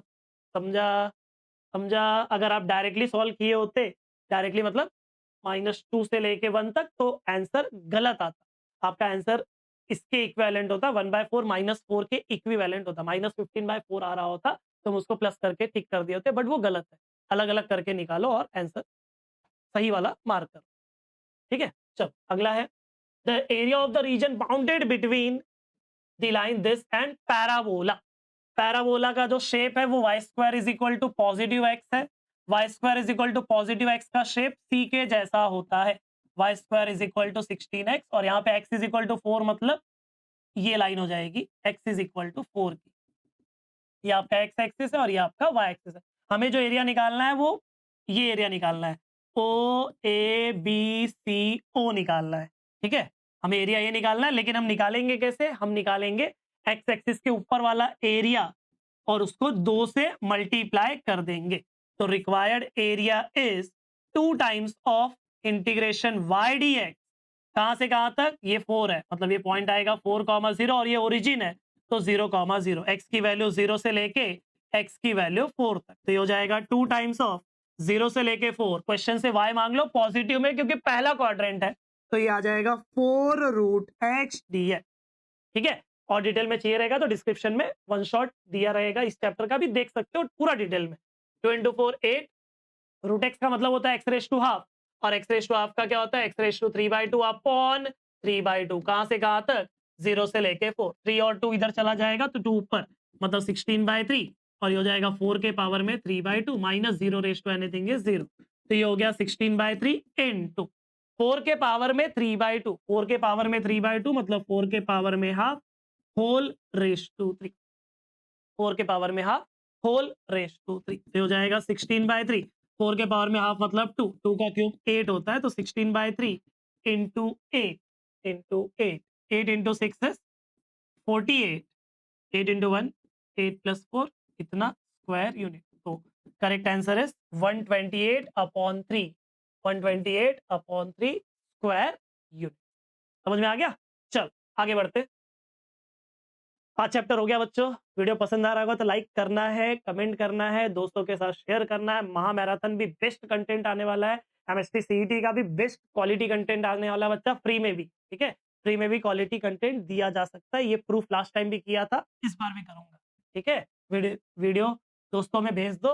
A: समझा? समझा? अगर आप डायरेक्टली सॉल्व किए होते, डायरेक्टली मतलब -2 से लेके 1 तक, तो आंसर गलत आता। आपका आंसर इसके इक्विवेलेंट होता, 1/4 -4 के इक्विवेलेंट होता, -15/4 आ रहा होता, तो हम उसको प्लस करके टिक कर दिए होते, बट वो गलत है। अलग अलग करके निकालो और आंसर सही वाला मार्क करो। ठीक है, चलो अगला है the area of the region bounded between the line this and parabola. Parabola का जो शेप है वो y² is equal to positive x है, y² is equal to positive x का शेप c के जैसा होता है, y² is equal to 16x, और यहाँ पे x इज इक्वल टू 4 मतलब ये लाइन हो जाएगी x इज इक्वल टू 4 की। ये आपका x एक्सिस है और ये आपका y एक्सिस है। हमें जो एरिया निकालना है वो ये एरिया निकालना है, OABCO निकालना है। ठीक है, हमें एरिया ये निकालना है, लेकिन हम निकालेंगे कैसे? हम निकालेंगे x एक्सिस के ऊपर वाला एरिया और उसको 2 से मल्टीप्लाई कर देंगे। तो required area is 2 times of integration y dx, कहां से कहां तक? ये 4 है, मतलब ये पॉइंट आएगा 4,0 और ये ओरिजिन है, तो 0,0, x की वैल्यू 0 से लेके x की वैल्यू 4 तक, तो ये हो जाएगा 2 टाइम्स ऑफ 0 से लेके 4। क्वेश्चन से y मांग लो पॉजिटिव में क्योंकि पहला क्वाड्रेंट है, तो ये आ जाएगा 4√x dx। ठीक है, और डिटेल में चाहिए रहेगा तो डिस्क्रिप्शन में वन शॉट दिया रहेगा, इस चैप्टर का भी देख सकते हो पूरा डिटेल में। 2 × 4 8, रूट एक्स का मतलब होता है x⁻², और x⁻² का क्या होता है? x⁻³ अपॉन 3/2, कहां से कहां तक? 0 से लेके 4, 3 और 2 इधर चला जाएगा तो 2 ऊपर, मतलब 16/3, और ये हो जाएगा 4 के पावर में 3/2 माइनस 0 एनीथिंग इज 0, तो ये हो गया 16/3 इंटू 4 के पावर में 3/2, 4 के पावर में 3/2 मतलब 4 के पावर में हाफ होल रेस टू 3, 4 के पावर में हाफ होल रेस टू 3, तो हो जाएगा 16/3, 4 के पावर में हाफ मतलब 2, 2 का क्यूब 8 होता है, तो 16/3 इंटू 8 इंटू 8, 8 इंटू 6 है 48, 8 इंटू 1 8 प्लस 4 कितना? Square unit. तो correct answer is 128/3, 128/3 square unit. समझ में आ गया? चल आगे बढ़ते। 5 चैप्टर हो गया बच्चों। वीडियो पसंद आ रहा होगा तो लाइक करना है, कमेंट करना है, दोस्तों के साथ शेयर करना है। महा मैराथन भी बेस्ट कंटेंट आने वाला है, एमएसटी सीईटी का भी बेस्ट क्वालिटी कंटेंट आने वाला है बच्चा, फ्री में भी। ठीक है, फ्री में भी क्वालिटी कंटेंट दिया जा सकता है, ये प्रूफ लास्ट टाइम भी किया था, इस बार भी करूंगा। ठीक है, वीडियो दोस्तों में भेज दो,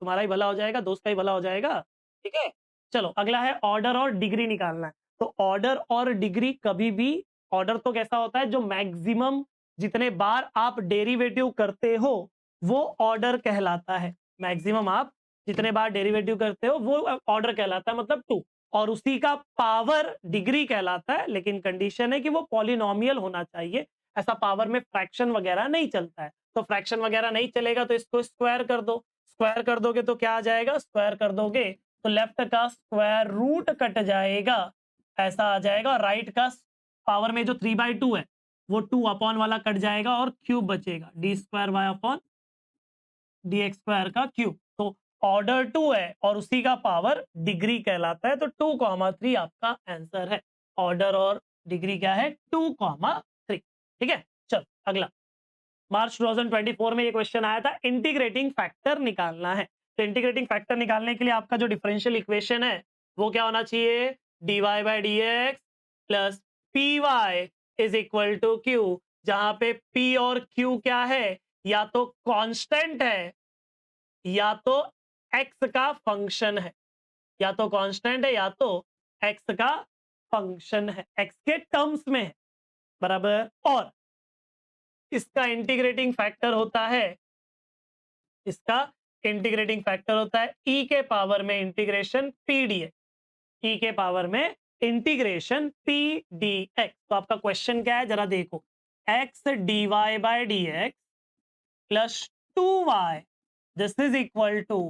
A: तुम्हारा ही भला हो जाएगा, दोस्त का ही भला हो जाएगा। ठीक है, चलो अगला है ऑर्डर और डिग्री निकालना है। तो ऑर्डर और डिग्री कभी भी, ऑर्डर तो कैसा होता है? जो मैक्सिमम जितने बार आप डेरिवेटिव करते हो वो ऑर्डर कहलाता है। मैक्सिमम आप जितने बार डेरिवेटिव करते हो वो ऑर्डर कहलाता है, मतलब 2, और उसी का पावर डिग्री कहलाता है, लेकिन कंडीशन है कि वो पॉलिनोमियल होना चाहिए। ऐसा पावर में फ्रैक्शन वगैरह नहीं चलता है, तो फ्रैक्शन वगैरह नहीं चलेगा तो इसको स्क्वायर कर दो। स्क्वायर कर दोगे तो क्या आ जाएगा? स्क्वायर कर दोगे तो लेफ्ट का स्क्वायर रूट कट जाएगा, ऐसा आ जाएगा। राइट का पावर में जो 3/2 है वो 2 अपॉन वाला कट जाएगा और क्यूब बचेगा, d² अपॉन dx² का क्यूब। तो ऑर्डर 2 है और उसी का पावर डिग्री कहलाता है, तो 2,3 आपका आंसर है। ऑर्डर और डिग्री क्या है? 2,3। ठीक है, चल अगला। मार्च 2024 में ये क्वेश्चन आया था, इंटीग्रेटिंग फैक्टर निकालना है। तो इंटीग्रेटिंग फैक्टर निकालने के लिए आपका जो डिफरेंशियल इक्वेशन है वो क्या होना चाहिए? dy/dx plus py is equal to q, जहां पे p और q क्या है? या तो कांस्टेंट है या तो x का फंक्शन है, या तो कांस्टेंट है या तो x का फंक्शन है, x के टर्म्स में है, बराबर। और इसका इंटीग्रेटिंग फैक्टर होता है, इसका इंटीग्रेटिंग फैक्टर होता है ई के पावर में इंटीग्रेशन पी डी एक्स, ई के पावर में इंटीग्रेशन पी डी एक्स। तो आपका क्वेश्चन क्या है जरा देखो, x D Y by D x plus 2y this is equal to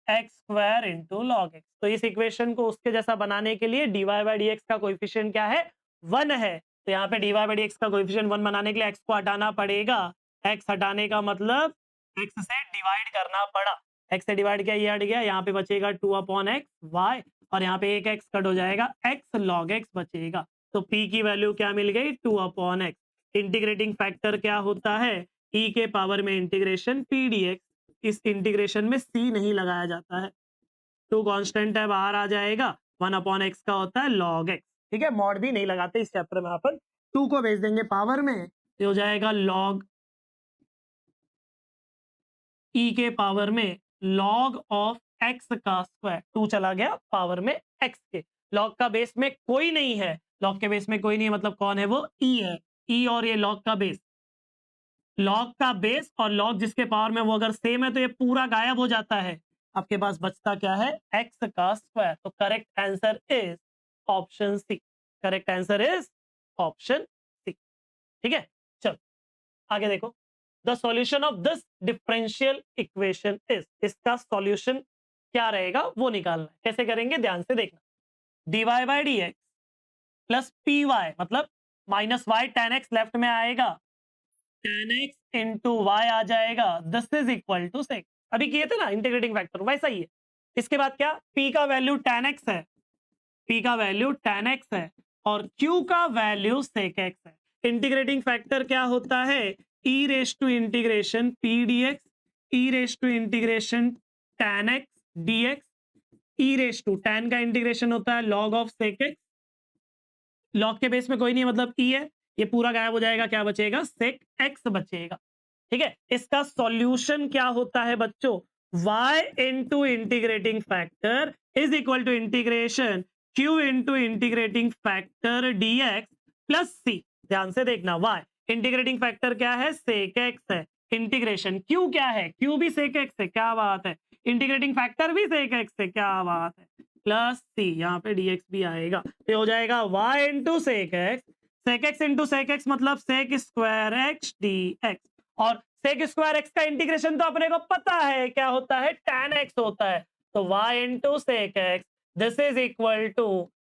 A: x square into log x. तो इस इक्वेशन को उसके जैसा बनाने के लिए dy बाई डी एक्स का कोएफिशिएंट क्या है, 1 है। तो यहाँ पे dy बाई डी एक्स का कोएफिशिएंट 1 बनाने के लिए x को हटाना पड़ेगा। x हटाने का मतलब x से डिवाइड करना पड़ा, x से डिवाइड किया, ये हट गया, यहाँ पे बचेगा 2 अपॉन एक्स वाई, और यहाँ पे एक x कट हो जाएगा, x log x बचेगा। तो p की वैल्यू क्या मिल गई, 2 अपॉन एक्स। इंटीग्रेटिंग फैक्टर क्या होता है, e के पावर में इंटीग्रेशन पी डी एक्स। इस इंटीग्रेशन में c नहीं लगाया जाता है, 2 कांस्टेंट है, बाहर आ जाएगा, 1 अपॉन एक्स का होता है log x। ठीक है, मॉड भी नहीं लगाते इस चैप्टर में, अपन 2 को भेज देंगे पावर में, तो हो जाएगा log e के पावर में log ऑफ x का स्क्वायर, 2 चला गया पावर में x के। log का बेस में कोई नहीं है, log के बेस में कोई नहीं है मतलब कौन है वो, e है, e और ये log का बेस, log का बेस और log जिसके पावर में वो अगर सेम है तो ये पूरा गायब हो जाता है, आपके पास बचता क्या है, x का स्क्वायर। तो correct answer is option C, correct answer is option C. ठीक है, चलो आगे देखो, the solution of this differential equation is, इसका सॉल्यूशन क्या रहेगा वो निकालना है। कैसे करेंगे ध्यान से देखना, dy by D x plus p y, मतलब minus y tan x left में आएगा, tan x इंटू वाई आ जाएगा, this is equal to sec, अभी किए थे ना इंटीग्रेटिंग फैक्टर वैसा ही है। इसके बाद क्या, p का वैल्यू tan x है, p का वैल्यू tan x है और q का वैल्यू sec x है। इंटीग्रेटिंग फैक्टर क्या होता है, e raise to integration p dx, e raise to integration tan x dx, e raise to tan का इंटीग्रेशन होता है log of sec x, log के बेस में कोई नहीं है मतलब e है, ये पूरा गायब हो जाएगा, क्या बचेगा, sec x बचेगा। ठीक है, इसका सॉल्यूशन क्या होता है बच्चों, y into integrating factor is equal to integration q into integrating factor dx plus c। ध्यान से देखना, y इंटीग्रेटिंग फैक्टर क्या है, sec x है, इंटीग्रेशन q क्या है, q भी sec x है, क्या बात है, इंटीग्रेटिंग फैक्टर भी sec x है, क्या बात है, प्लस c, यहाँ पे dx भी आएगा, तो हो जाएगा y into sec x into sec x मतलब sec स्क्वायर x dx, और sec स्क्वायर x का इंटीग्रेशन तो अपने को पता है क्या होता है, tan x होता है, तो y into sec x this is equal to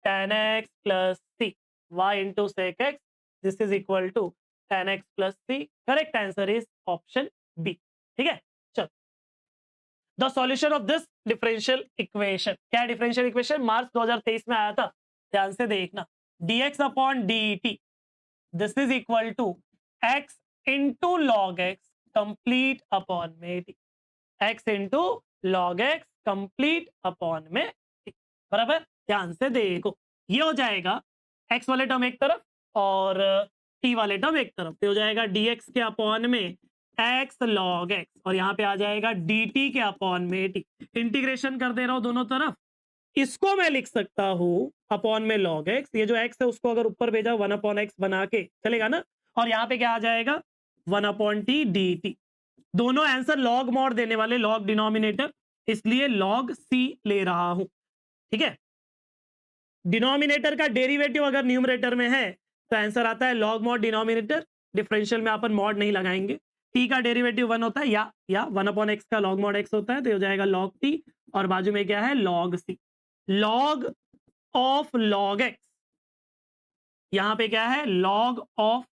A: tan x plus c, y into sec x this is equal to tan x plus c। Correct answer is option B. ठीक है, चलो, the solution of this differential equation, क्या डिफरेंशियल इक्वेशन, मार्च 2023 में आया था, ध्यान से देखना, dx upon dt this is equal to x into log x complete upon में t, x into log x complete upon में t, बराबर। ध्यान से देखो, ये हो जाएगा x वाले टर्म एक तरफ और t वाले टर्म एक तरफ, तो हो जाएगा dx के अपॉन में x log x, और यहाँ पे आ जाएगा dt के अपॉन में t। इंटीग्रेशन कर दे रहा हूं दोनों तरफ, इसको मैं लिख सकता हूं अपॉन में log x, ये जो x है उसको अगर ऊपर भेजा 1 अपॉन x बना के चलेगा ना, और यहाँ पे क्या आ जाएगा 1 अपॉन t dt। दोनों आंसर लॉग मॉड देने वाले, लॉग डिनोमिनेटर, इसलिए log c ले रहा हूं। ठीक है, डिनोमिनेटर का डेरिवेटिव अगर न्यूमरेटर में है तो आंसर आता है log मॉड डिनोमिनेटर, डिफरेंशियल में अपन मॉड नहीं लगाएंगे। t का डेरिवेटिव 1 होता है या 1 अपॉन x का log मॉड x होता है, तो हो जाएगा log t, और बाजू में क्या है log c, log of log x, यहां पे क्या है log of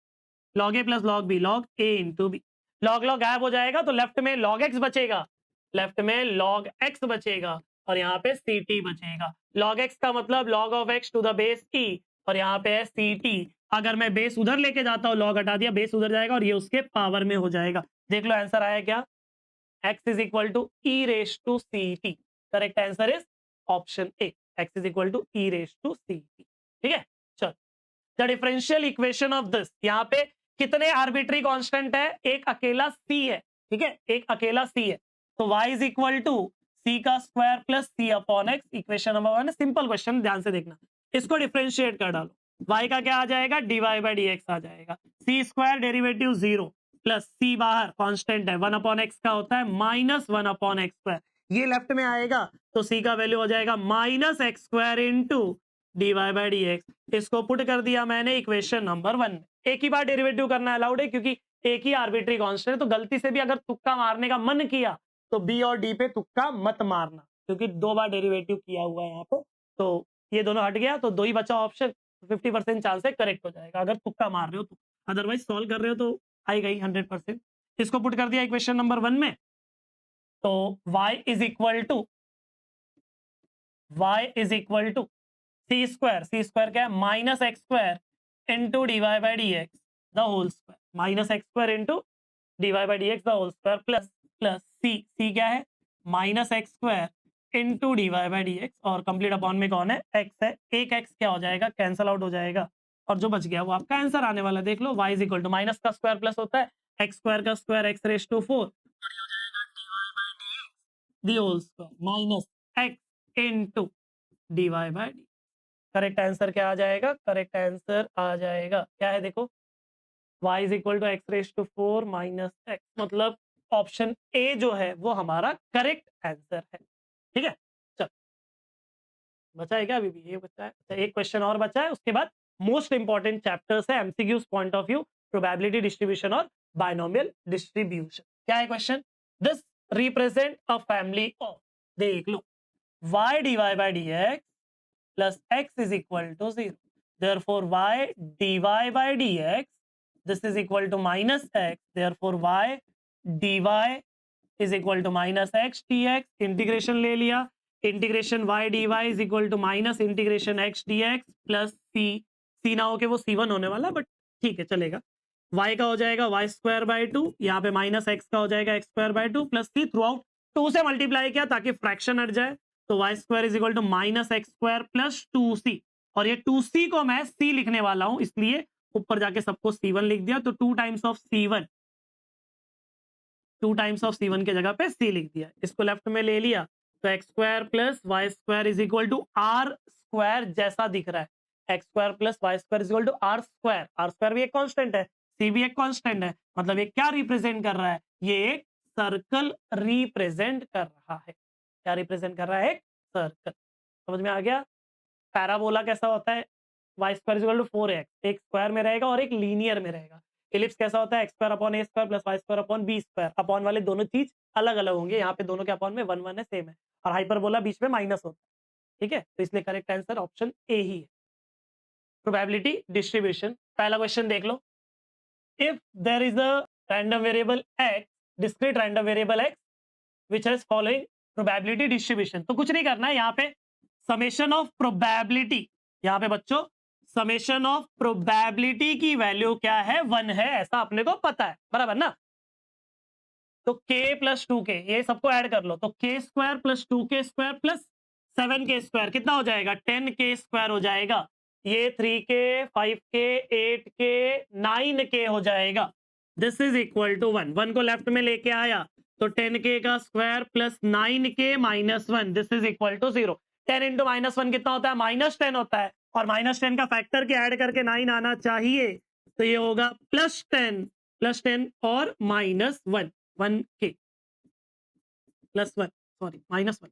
A: log a plus log b, log a into b, log log गायब हो जाएगा तो लेफ्ट में log x बचेगा, लेफ्ट में log x बचेगा, और यहाँ पे ct बचेगा। log x का मतलब log of x to the base e, और यहाँ पे है ct, अगर मैं बेस उधर लेके जाता हूँ, log हटा दिया, बेस उधर जाएगा और ये उसके पावर में हो जाएगा। देख लो आंसर आया क्या, x is equal to e raise to ct, correct answer is option A, x is equal to e raise to ct। ठीक है, चलो, the differential equation of this, यहाँ पे कितने आर्बिट्री कांस्टेंट है, एक अकेला c है, ठीक है, एक अकेला c है, तो y is equal to c का square plus c upon x, equation number 1 है, सिंपल क्वेश्चन, ध्यान से देखना, इसको डिफरेंशिएट कर डालो, y का क्या आ जाएगा, dy बाई dx आ जाएगा, c स्क्वायर डेरिवेटिव 0, प्लस सी बाहर कांस्टेंट है 1/x का होता है -1/x²। ये लेफ्ट में आएगा तो सी का वैल्यू हो जाएगा -x² इंटू dy/dx। इसको पुट कर दिया मैंने इक्वेशन नंबर 1 में। एक ही बार डेरिवेटिव करना अलाउड है क्योंकि एक ही आर्बिट्री कांस्टेंट है, तो गलती से भी अगर तुक्का मारने का मन किया तो बी और डी पे तुक्का मत मारना क्योंकि 2 बार डेरिवेटिव किया हुआ है यहाँ पे। तो ये दोनों हट गया तो 2 ही बचा ऑप्शन, 50% चांस है करेक्ट हो जाएगा अगर तुक्का मार रहे हो तो। अदरवाइज सॉल्व कर रहे हो तो आई गई 100%। इसको पुट कर दिया इक्वेशन नंबर 1 में, तो y is equal to c square क्या है -x² into dy/dx the whole square -x² into dy/dx the whole square plus plus c क्या है -x² इंटू dy/dx और कंप्लीट अपॉन में कौन है x है। एक x क्या हो जाएगा कैंसल आउट हो जाएगा और जो बच गया वो आपका आंसर आने वाला। देख लो y is equal to minus का स्क्वायर प्लस होता है x² का square x⁴ the whole square minus x into dy/dy। Correct answer क्या आ जाएगा? करेक्ट आंसर आ जाएगा क्या है देखो y is equal to x⁴ माइनस x, मतलब ऑप्शन ए जो है वो हमारा करेक्ट आंसर है। ठीक है, चल बचा है क्या अभी भी? ये बचा है। अच्छा एक क्वेश्चन और बचा है, उसके बाद मोस्ट इंपॉर्टेंट चैप्टर्स है MCQs point of view, probability distribution और बायनोमियल डिस्ट्रीब्यूशन। क्या है question? This represent a family of, देख लो, y dy/dx plus x is equal to 0. Therefore, y dy/dx, this is equal to minus x. Therefore, y dy is equal to minus x dx. Integration ले लिया, integration y dy is equal to minus integration x dx plus c ना हो के वो c1 होने वाला, बट ठीक है चलेगा। y का हो जाएगा y²/2, यहाँ पे माइनस x का हो जाएगा x²/2 plus c, through out 2 से मल्टीप्लाई किया ताकि फ्रैक्शन हट जाए, तो y² is equal to -x² plus 2c, और ये 2c को मैं c लिखने वाला हूं इसलिए ऊपर जाके सबको c1 लिख दिया, तो 2 times of c1, 2 times of c1 के जगह पे c लिख दिया। इसको लेफ्ट में ले लिया तो x² plus y² is equal to r² जैसा दिख रहा है, x² plus y² is equal to r² भी एक कांस्टेंट है, c भी एक कांस्टेंट है, मतलब ये क्या रिप्रेजेंट कर रहा है? ये एक सर्कल रिप्रेजेंट कर रहा है। क्या रिप्रेजेंट कर रहा है? एक सर्कल। समझ में आ गया? पैराबोला कैसा होता है? y² is equal to 4x, एक स्क्वायर में रहेगा और एक लीनियर में रहेगा। इलिप्स कैसा होता है? x² upon a² plus y² upon b², upon वाले दोनों चीज अलग अलग होंगे, यहाँ पे दोनों के अपॉन में 1 1 है, सेम है, और हाइपरबोला बीच में माइनस होता है। ठीक है, तो इसलिए करेक्ट आंसर ऑप्शन ए ही है। प्रोबेबिलिटी डिस्ट्रीब्यूशन, पहला क्वेश्चन देख लो। If there is a random variable x, discrete random variable x which has following probability distribution, तो कुछ नहीं करना है, यहाँ पे समेशन ऑफ प्रोबेबिलिटी, यहाँ पे बच्चों समेशन ऑफ प्रोबेबिलिटी की वैल्यू क्या है? 1 है, ऐसा अपने को पता है, बराबर ना। तो k प्लस 2k ये सबको ऐड कर लो, तो k² plus 2k² plus 7k² कितना हो जाएगा? 10k² हो जाएगा। ये 3k 5k 8k 9k हो जाएगा। दिस इज इक्वल टू 1, 1 को लेफ्ट में लेके आया तो 10k का square plus 9k minus 1, this is equal to 0। 10 into -1 कितना होता है? -10 होता है, और -10 का फैक्टर के ऐड करके 9 आना चाहिए, तो ये होगा +10 और -1, 1k plus 1 sorry -1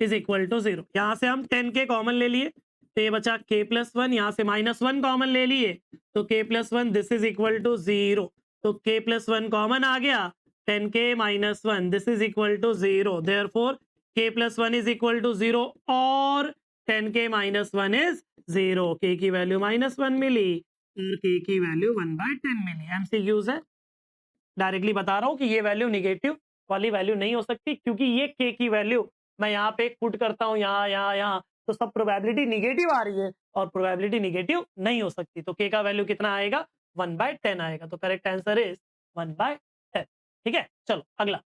A: is equal to 0। यहां से हम 10k कॉमन ले लिए तो ये बचा k प्लस 1, यहां से -1 कॉमन ले लिए तो k plus 1, this is equal to 0। तो k प्लस 1 कॉमन आ गया, 10k minus 1, this is equal to 0। Therefore k plus 1 is equal to 0 और 10k माइनस 1 इज 0। k की वैल्यू -1 मिली और k की वैल्यू 1/10 मिली। एमसीक्यूज है, डायरेक्टली बता रहा हूं कि ये वैल्यू निगेटिव वाली वैल्यू नहीं हो सकती, क्योंकि ये k की वैल्यू मैं यहाँ पे पुट करता हूँ, यहाँ तो सब प्रोबेबिलिटी निगेटिव आ रही है और प्रोबेबिलिटी निगेटिव नहीं हो सकती, तो k का वैल्यू कितना आएगा? 1/10 आएगा, तो करेक्ट आंसर इज 1/10। ठीक है, चलो अगला।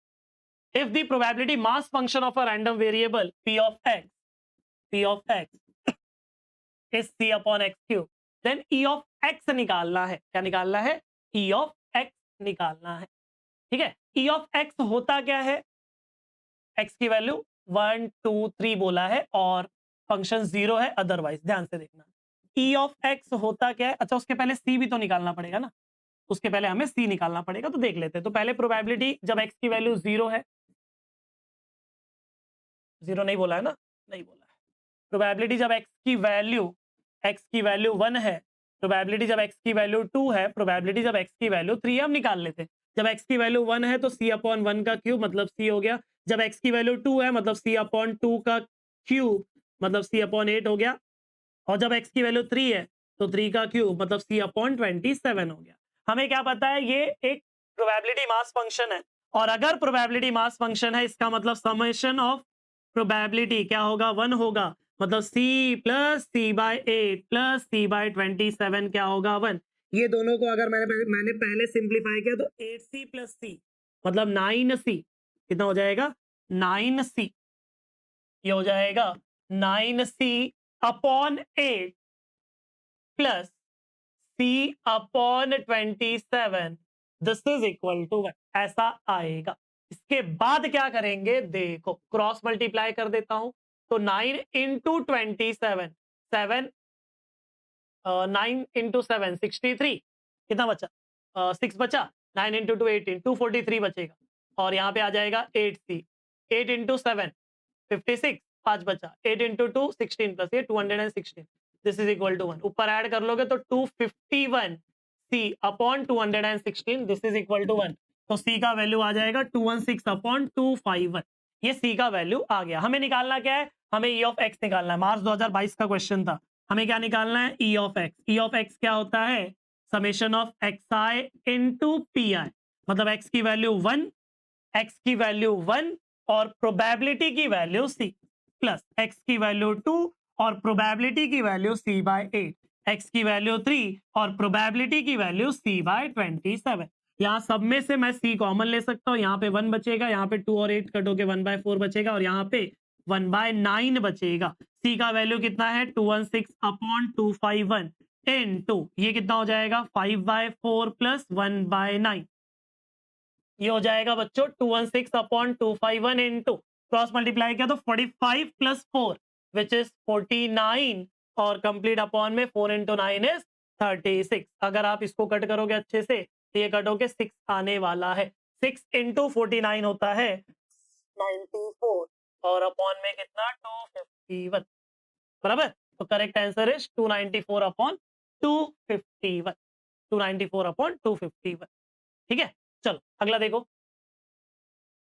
A: If the probability mass function of a random variable p of x is c upon x³ then e of x निकालना है। क्या निकालना है? e of x निकालना है। ठीक है, e of x होता क्या है? x की वैल्यू 1 2 3 बोला है और फंक्शन 0 है अदरवाइज, ध्यान से देखना। e of x होता क्या है? अच्छा उसके पहले c भी तो निकालना पड़ेगा ना, उसके पहले हमें सी निकालना पड़ेगा, तो देख लेते हैं। तो पहले प्रोबेबिलिटी जब एक्स की वैल्यू 0 है, 0 नहीं बोला है ना, नहीं बोला है। प्रोबेबिलिटी जब एक्स की वैल्यू 1 है, प्रोबेबिलिटी जब एक्स की वैल्यू 2 है, प्रोबेबिलिटी जब एक्स की वैल्यू 3 है, हम निकाल लेते हैं। जब एक्स की वैल्यू 1 है तो सी अपॉन 1 का क्यूब मतलब सी हो गया। जब एक्स की वैल्यू 2 है मतलब सी अपॉन 2 का क्यूब मतलब सी अपॉन 8 हो गया। और जब एक्स की वैल्यू 3 है तो 3 का क्यूब मतलब सी अपॉन 27 हो गया। हमें क्या पता है, ये एक प्रोबेबिलिटी मास फंक्शन है, और अगर प्रोबेबिलिटी मास फंक्शन है इसका मतलब समेशन ऑफ प्रोबेबिलिटी क्या होगा, 1 होगा। मतलब सी प्लस सी बाय 8 प्लस सी बाय 27 क्या होगा, 1। ये दोनों को अगर मैंने पहले सिंप्लीफाई किया तो 8c प्लस सी मतलब 9c कितना हो जाएगा, 9c। ये हो जाएगा 9c अपॉन 8 plus c upon 27, this is equal to 1, ऐसा आएगा। इसके बाद क्या करेंगे, देखो क्रॉस मल्टीप्लाई कर देता हूं। तो 9 इंटू 27, 7 9 इंटू 7 63, कितना बचा, 6 बचा। 9 इंटू 2 18, 243 बचेगा। और यहाँ पे आ जाएगा 8c, 8 इंटू 7 56, 5 बचा। 8 इंटू 2 16 प्लस ये 216, दिस इज इक्वल टू 1। ऊपर ऐड कर लोगे तो 251 c upon 216, this is equal to 1। तो सी का वैल्यू आ जाएगा 216 अपॉन 251। ये सी का वैल्यू आ गया। हमें निकालना क्या है, हमें ई ऑफ एक्स निकालना है। मार्च 2022 का क्वेश्चन था। हमें क्या निकालना है, ई of x. E of x क्या होता है, summation of x I into P I. मतलब एक्स की वैल्यू 1, एक्स की वैल्यू 1 और प्रोबेबिलिटी की वैल्यू सी, प्लस एक्स की वैल्यू 2 और प्रोबेबिलिटी की वैल्यू सी बाय 8, एक्स की वैल्यू 3 और प्रोबेबिलिटी की वैल्यू सी बाय 27। यहाँ सब में से मैं सी कॉमन ले सकता हूँ। यहाँ पे 1 बचेगा, यहाँ पे 2 और 8 कट होके 1/4 बचेगा, और यहाँ पे 1/9 बचेगा। सी का वैल्यू कितना है, 216 अपॉन 251 इनटू ये कितना हो जाएगा, 5/4 प्लस 1/9। ये हो जाएगा बच्चों 216 अपॉन 251 इंटू क्रॉस मल्टीप्लाई किया तो 45 प्लस 4 विच इज 49, और कंप्लीट अपॉन में 4 इंटू 9 इज 36। अगर आप इसको कट करोगे अच्छे से तो ये कट होके 6 आने वाला है। 6 इंटू 49 होता है 94, और अपॉन में कितना 251, बराबर। तो correct answer is 294 upon 251, 294 upon 251। ठीक है, चलो अगला देखो।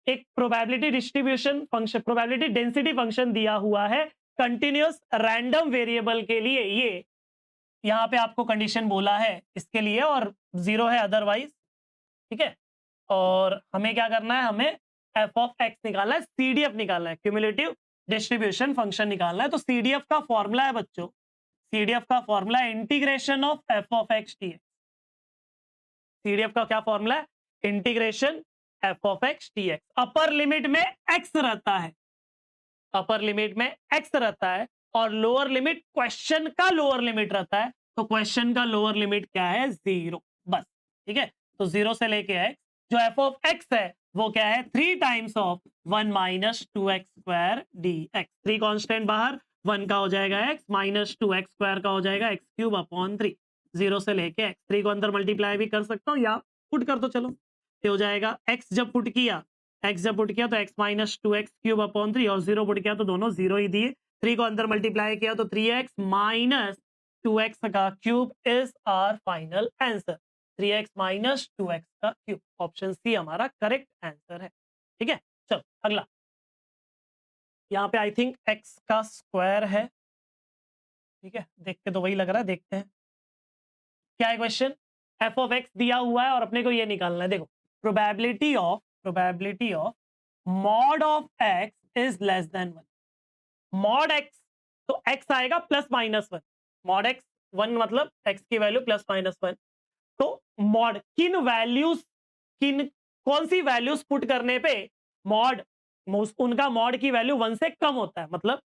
A: एक probability distribution function, probability density function दिया हुआ है कंटिन्यूअस रैंडम वेरिएबल के लिए। ये यहां पे आपको कंडीशन बोला है इसके लिए, और 0 है अदरवाइज। ठीक है, और हमें क्या करना है, हमें एफ ऑफ एक्स निकालना है, सीडीएफ निकालना है, क्यूमुलेटिव डिस्ट्रीब्यूशन फंक्शन निकालना है। तो सीडीएफ का फॉर्मूला है बच्चों, सीडीएफ का फॉर्मूला है integration of f of x D. CDF का क्या फॉर्मूला है, integration F of x d x. Upper limit में एक्स रहता है, अपर लिमिट में एक्स रहता है, और लोअर लिमिट क्वेश्चन का लोअर लिमिट रहता है। तो क्वेश्चन का लोअर लिमिट क्या है, 0, बस। ठीक है, तो 0 से लेके एक्स, जो एफ ऑफ एक्स है वो क्या है, 3 times of 1 minus 2x square D x. 3 constant बाहर, 1 का हो जाएगा x माइनस 2x स्क्वायर का हो जाएगा x क्यूब अपॉन 3। 0 से लेके x, 3 को अंदर मल्टीप्लाई भी कर सकता हूँ या पुट कर दो, चलो ये हो जाएगा x जब पुट किया, x जब पुट किया तो x minus 2x cube upon 3, और 0 पुट किया तो दोनों 0 ही दिए। 3 को अंदर मल्टीप्लाई किया तो 3x माइनस 2x का cube is our final answer. 3x minus 2x का क्यूब, ऑप्शन सी हमारा करेक्ट आंसर है। ठीक है, चलो अगला। यहाँ पे आई थिंक x का स्क्वायर है। ठीक है, देख के तो वही लग रहा है, देखते हैं क्या है क्वेश्चन। एफ ऑफ एक्स दिया हुआ है और अपने को ये निकालना है। देखो, probability of mod of x is less then 1। Mod x, तो एक्स आएगा प्लस माइनस 1। मॉड एक्स 1 मतलब एक्स की वैल्यू प्लस माइनस 1। तो मॉड किन वैल्यूज, किन कौन सी वैल्यूज पुट करने पे मॉड, उनका मॉड की वैल्यू 1 से कम होता है। मतलब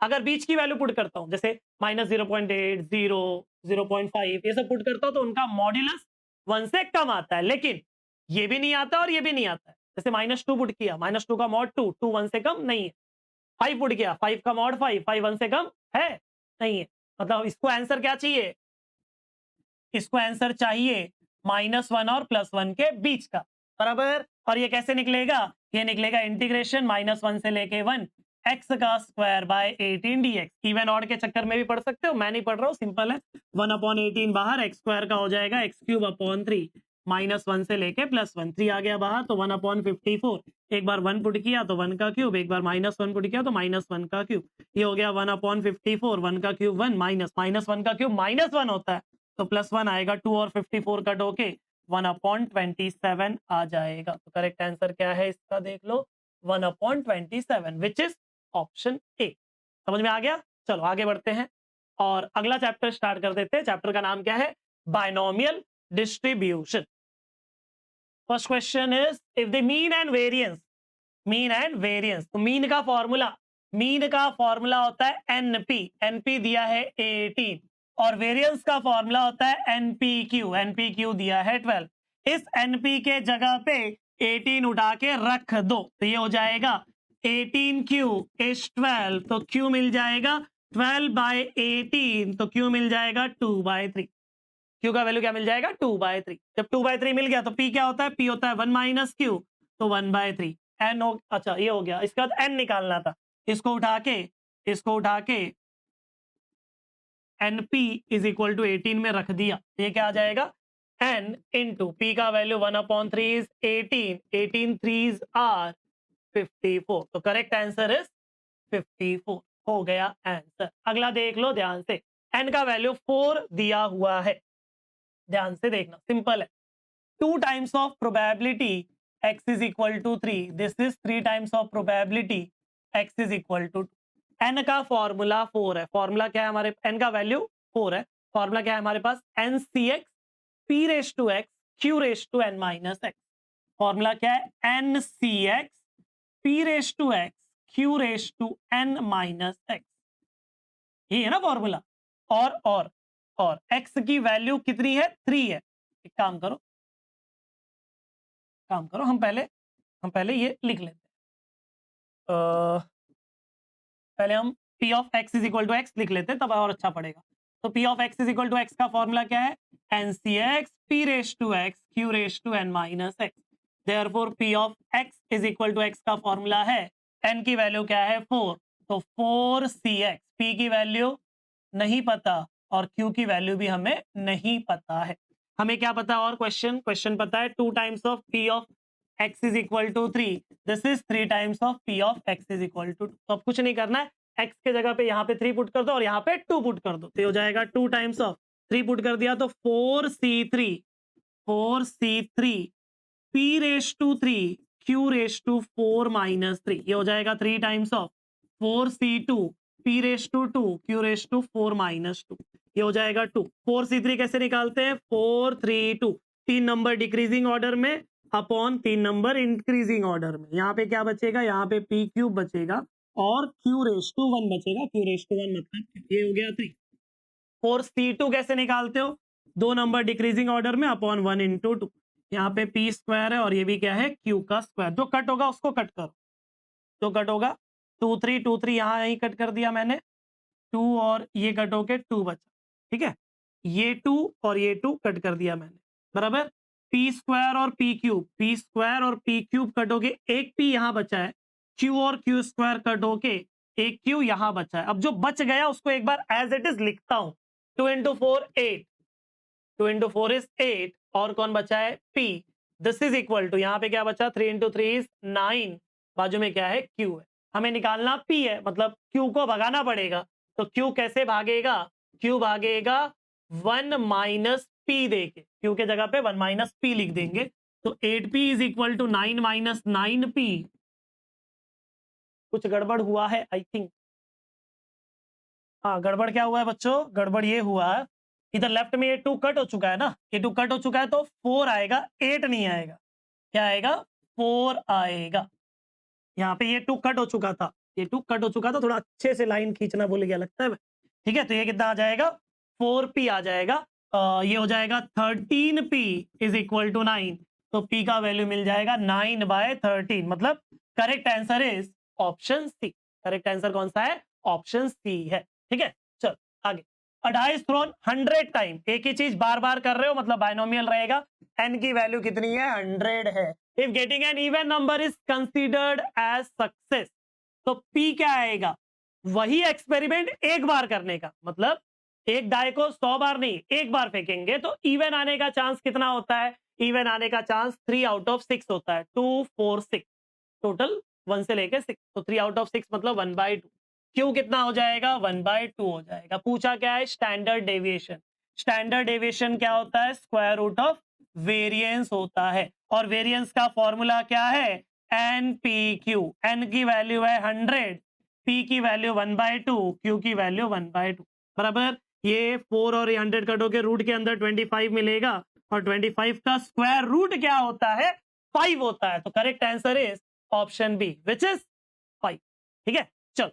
A: अगर बीच की वैल्यू पुट करता हूं, जैसे -0.8, 0, 0.5, ये सब पुट करता हूं तो उनका मॉड्यूलस 1 से कम आता है। लेकिन ये भी नहीं आता और ये भी नहीं आता है। जैसे -2 पुट किया, -2 का मॉड 2, 2 1 से कम नहीं है। 5 पुट किया, 5 का मॉड 5, 5 1 से कम है नहीं है। मतलब इसको आंसर क्या चाहिए, इसको आंसर चाहिए -1 और +1 के बीच का, बराबर। और ये कैसे निकलेगा, ये निकलेगा इंटीग्रेशन -1 से लेके 1 x का square by 18 dx। Even odd के चक्कर में भी पढ़ सकते हो, मैं नहीं पढ़ रहा हूँ, सिंपल है। 1/18 बाहर, एक्स स्क्वायर का हो जाएगा x³ 3 -1 से लेके +1, 3 आ गया बाहर तो 1/54। एक बार 1 पुट किया तो 1 का क्यूब, एक बार -1 पुट किया तो -1 का क्यूब। ये हो गया 1/54, 1 का क्यूब 1 -1 का क्यूब -1 होता है तो +1 आएगा, 2 और 54 कट होके 1/27 आ जाएगा। तो करेक्ट आंसर क्या है इसका देख लो, 1/27, विच इज ऑप्शन ए। समझ में आ गया। चलो आगे बढ़ते हैं और अगला चैप्टर स्टार्ट कर देते हैं। चैप्टर का नाम क्या है, binomial distribution. First question is if the mean and variance, mean and variance, तो मीन का फॉर्मूला होता है एनपी, एनपी दिया है 18, और वेरिएंस का फॉर्मूला होता है एनपीक्यू, एनपीक्यू दिया है 12। इस एनपी के जगह पे 18 उठा के रख दो तो ये हो जाएगा 18q इज 12, तो q मिल जाएगा 12/18, तो q मिल जाएगा 2/3। q का वैल्यू क्या मिल जाएगा, 2/3। जब 2/3 मिल गया तो p क्या होता है, p होता है 1 - q, तो 1/3। n हो, अच्छा ये हो गया। इसके बाद n निकालना था, इसको उठा के np इज इक्वल टू 18 में रख दिया, ये क्या आ जाएगा, n इंटू p का वैल्यू 1/3 इज 18, 18 3s आर 54, तो करेक्ट आंसर इज 54 हो गया आंसर। अगला देख लो ध्यान से, n का वैल्यू 4 दिया हुआ है, ध्यान से देखना, सिंपल है। 2 times of probability x is equal to 3, this is 3 times of probability x is equal to 2। n का फॉर्मूला 4 है, फॉर्मूला क्या है हमारे, n का वैल्यू 4 है, फॉर्मूला क्या है हमारे पास, NCx p⁻x q⁻n-x। फॉर्मूला क्या है, NCx p⁻x q⁻n-x, ये है ना फॉर्मूला। और x की वैल्यू कितनी है, 3 है। एक काम करो हम पहले ये लिख लेते हैं। पहले हम p of x is equal to x लिख लेते हैं, तब और अच्छा पड़ेगा। तो p of x is equal to x का फॉर्मूला क्या है, NCx p⁻x q⁻n-x। Therefore p of x is equal to x का फॉर्मूला है, n की वैल्यू क्या है 4, तो 4cx। p की वैल्यू नहीं पता और q की वैल्यू भी हमें नहीं पता है। हमें क्या पता और क्वेश्चन पता है 2 times of p of x is equal to 3, this is 3 times of p of x is equal to 2। तो अब कुछ नहीं करना है, x के जगह पे यहाँ पे 3 पुट कर दो और यहाँ पे 2 पुट कर दो, तो हो जाएगा 2 टाइम्स ऑफ 3 पुट कर दिया तो 4c3 p⁻3 q⁻4-3, ये हो जाएगा 3 times of 4c2 p⁻2 q⁻4-2, ये हो जाएगा 2। 4c3 कैसे निकालते हैं, 4 3 2, 3 नंबर डिक्रीजिंग ऑर्डर में अपॉन 3 नंबर इंक्रीजिंग ऑर्डर में। यहाँ पे क्या बचेगा, यहाँ पे p³ बचेगा और q⁻1 बचेगा, q⁻1 मतलब ये हो गया 3। 4c2 कैसे निकालते हो, 2 नंबर डिक्रीजिंग ऑर्डर में अपॉन 1 इंटू 2। यहाँ पे p स्क्वायर है और ये भी क्या है, q का स्क्वायर। जो कट होगा उसको कट करो, जो कट होगा 2 3 यहाँ यही कट कर दिया मैंने, 2 और ये कट होके 2 बचा, ठीक है। ये 2 और ये 2 कट कर दिया मैंने, बराबर। p स्क्वायर और p क्यूब कट होके एक p यहाँ बचा है, q और q स्क्वायर कट होके एक q यहाँ बचा है। अब जो बच गया उसको एक बार एज इट इज लिखता हूं, 2 इंटू 4 8, 2 इंटू 4 इज 8, और कौन बचा है p, this is equal to यहाँ पे क्या बचा, 3 इंटू 3 इज 9, बाजू में क्या है q है। हमें निकालना p है, मतलब q को भगाना पड़ेगा। तो q कैसे भागेगा, q भागेगा 1 माइनस p देके, q के जगह पे 1 माइनस p लिख देंगे, तो 8p is equal to 9 minus 9p। कुछ गड़बड़ हुआ है आई थिंक, हाँ गड़बड़ क्या हुआ है बच्चों, गड़बड़ ये हुआ है, इधर लेफ्ट में ये 2 कट हो चुका है ना, ये 2 कट हो चुका है तो 4 आएगा, 8 नहीं आएगा। क्या आएगा, 4 आएगा। यहाँ पे ये 2 कट हो चुका था, ये 2 कट हो चुका था, थोड़ा अच्छे से लाइन खींचना भूल गया लगता है, ठीक है। तो ये कितना आ जाएगा, 4p आ जाएगा। ये हो जाएगा 13p इज इक्वल टू 9, तो p का वैल्यू मिल जाएगा 9/13, मतलब correct answer is option C. Correct answer कौन सा है, ऑप्शन सी है, ठीक है। चल आगे, A die is thrown 100 time, एक ही चीज बार बार कर रहे हो मतलब बाइनोमियल रहेगा, n की वैल्यू कितनी है 100 है। If getting an even number is considered as success, तो p क्या आएगा, वही एक्सपेरिमेंट एक बार करने का, मतलब एक डाई को 100 बार नहीं एक बार फेंकेंगे तो इवन आने का चांस कितना होता है, इवन आने का चांस 3 आउट ऑफ 6 होता है, 2 4 6 टोटल 1 से लेके 6, तो 3 आउट ऑफ 6 मतलब 1/2। क्यू कितना हो जाएगा 1/2 हो जाएगा। पूछा क्या है स्टैंडर्ड डेविएशन, स्टैंडर्ड डेविएशन क्या होता है स्क्वायर रूट ऑफ वेरिएंस होता है, और वेरिएंस का फॉर्मूला क्या है एन पी क्यू, एन की वैल्यू है 100, पी की वैल्यू 1/2, क्यू की वैल्यू 1/2 बराबर। ये 4 और 100 कटोगे रूट के अंदर 25 मिलेगा, और 25 का स्क्वायर रूट क्या होता है 5 होता है, तो correct answer is option B which is 5। ठीक है चल,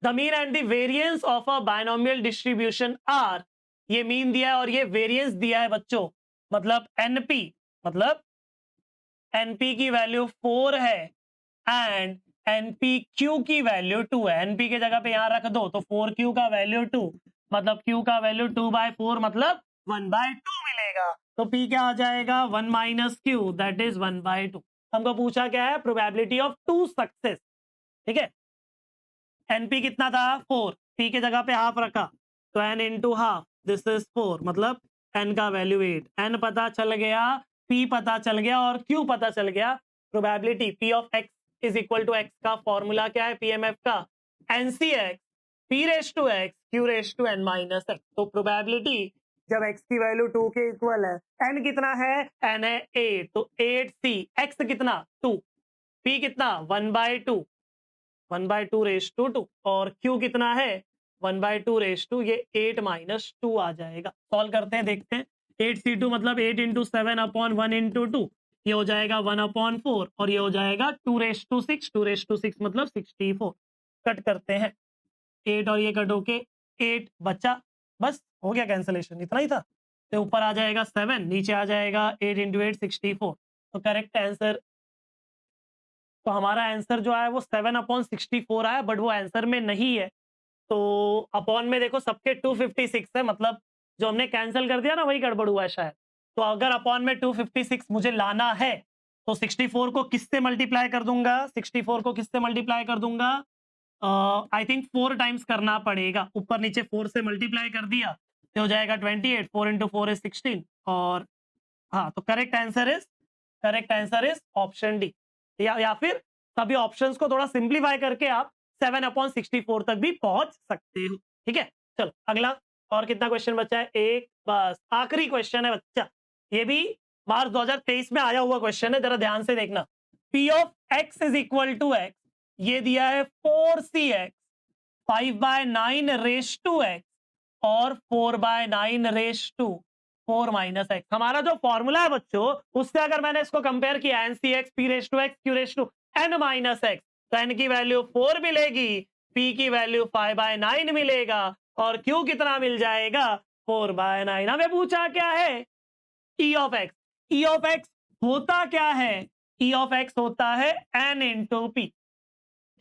A: the mean and the variance of a binomial distribution are, ये मीन दिया है और ये वेरिएंस दिया है बच्चों, मतलब एनपी, मतलब एनपी की वैल्यू 4 है एंड एनपी क्यू की वैल्यू 2 है, एनपी के जगह पे यहां रख दो तो 4q का वैल्यू 2, मतलब q का वैल्यू 2/4 मतलब 1/2 मिलेगा, तो p क्या आ जाएगा 1 माइनस क्यू दैट इज 1/2। हमको पूछा क्या है प्रोबेबिलिटी ऑफ 2 सक्सेस, ठीक है। एनपी कितना था 4, p के जगह पे हाफ रखा तो n into half this is 4, मतलब n का वैल्यू 8, n पता चल गया, p पता चल गया और q पता चल गया। Probability p of x is equal to x का फॉर्मूला क्या है पीएमएफ का NCX p raise to x q raise to n minus x, तो प्रोबेबिलिटी जब x की वैल्यू 2 के इक्वल है, n कितना है n है 8, तो 8c, x कितना 2, p कितना 1/2, 1/2 रेस टू 2, और q कितना है 1/2 रेस टू ये 8 माइनस 2 आ जाएगा। सॉल्व करते हैं देखते हैं, 8c2 मतलब 8 इंटू 7 अपॉन 1 इंटू 2, ये हो जाएगा 1/4 और ये हो जाएगा 2 रेस टू 6, 2 रेस टू 6 मतलब 64। कट करते हैं 8 और ये कट होके 8 बचा, बस हो गया कैंसलेशन, इतना ही था। तो ऊपर आ जाएगा 7, नीचे आ जाएगा 8 इंटू 8 64, तो करेक्ट आंसर, तो हमारा आंसर जो है वो 7/64 आया, बट वो आंसर में नहीं है। तो अपॉन में देखो सबके 256 है, मतलब जो हमने कैंसिल कर दिया ना वही गड़बड़ हुआ है शायद। तो अगर अपॉन में 256 मुझे लाना है तो 64 को किससे मल्टीप्लाई कर दूंगा, 64 को किससे मल्टीप्लाई कर दूंगा, आई थिंक 4 टाइम्स करना पड़ेगा, ऊपर नीचे 4 से मल्टीप्लाई कर दिया तो हो जाएगा 28, 4 इंटू 4 इज 16, और हाँ तो correct answer is option D. या फिर सभी ऑप्शंस को थोड़ा सिंप्लीफाई करके आप 7/64 तक भी पहुंच सकते हो। ठीक है चलो अगला, और कितना क्वेश्चन बचा है, एक बस आखिरी क्वेश्चन है बच्चा, ये भी मार्च 2023 में आया हुआ क्वेश्चन है, जरा ध्यान से देखना। P of x is equal to x, ये दिया है 4cx 5/9 रेस टू x और 4/9 रेस टू 4 माइनस एक्स। हमारा जो फॉर्मूला है बच्चों उससे अगर मैंने इसको कंपेयर किया N C X P raise to X Q raise to N minus x, तो एन की वैल्यू 4 मिलेगी, पी की वैल्यू 5/9 मिलेगा, और क्यू कितना मिल जाएगा 4/9। हमें पूछा क्या है ई of x, E of x होता क्या है, ई ऑफ एक्स होता है एन इंटू पी,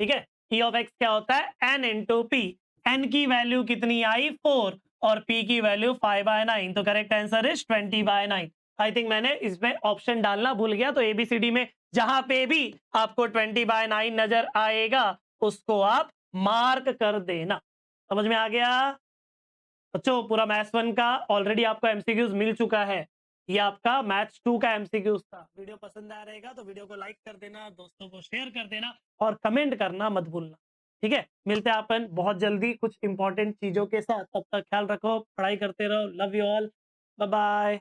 A: ठीक है। ई ऑफ एक्स क्या होता है एन इंटू पी, एन की वैल्यू कितनी आई 4 और पी की वैल्यू 5/9, तो correct answer is 20/9। I think मैंने इसमें ऑप्शन डालना भूल गया, तो एबीसीडी में जहां पे भी आपको 20/9 नजर आएगा उसको आप मार्क कर देना। समझ में आ गया बच्चों, पूरा मैथ्स 1 का ऑलरेडी आपको एमसीक्यूज मिल चुका है, ये आपका मैथ्स 2 का एमसीक्यूज था। वीडियो पसंद आ रहेगा तो वीडियो को लाइक कर देना, दोस्तों को शेयर कर देना और कमेंट करना मत भूलना। ठीक है मिलते हैं अपन बहुत जल्दी कुछ इंपॉर्टेंट चीजों के साथ, तब तक ख्याल रखो, पढ़ाई करते रहो, love you all, bye bye.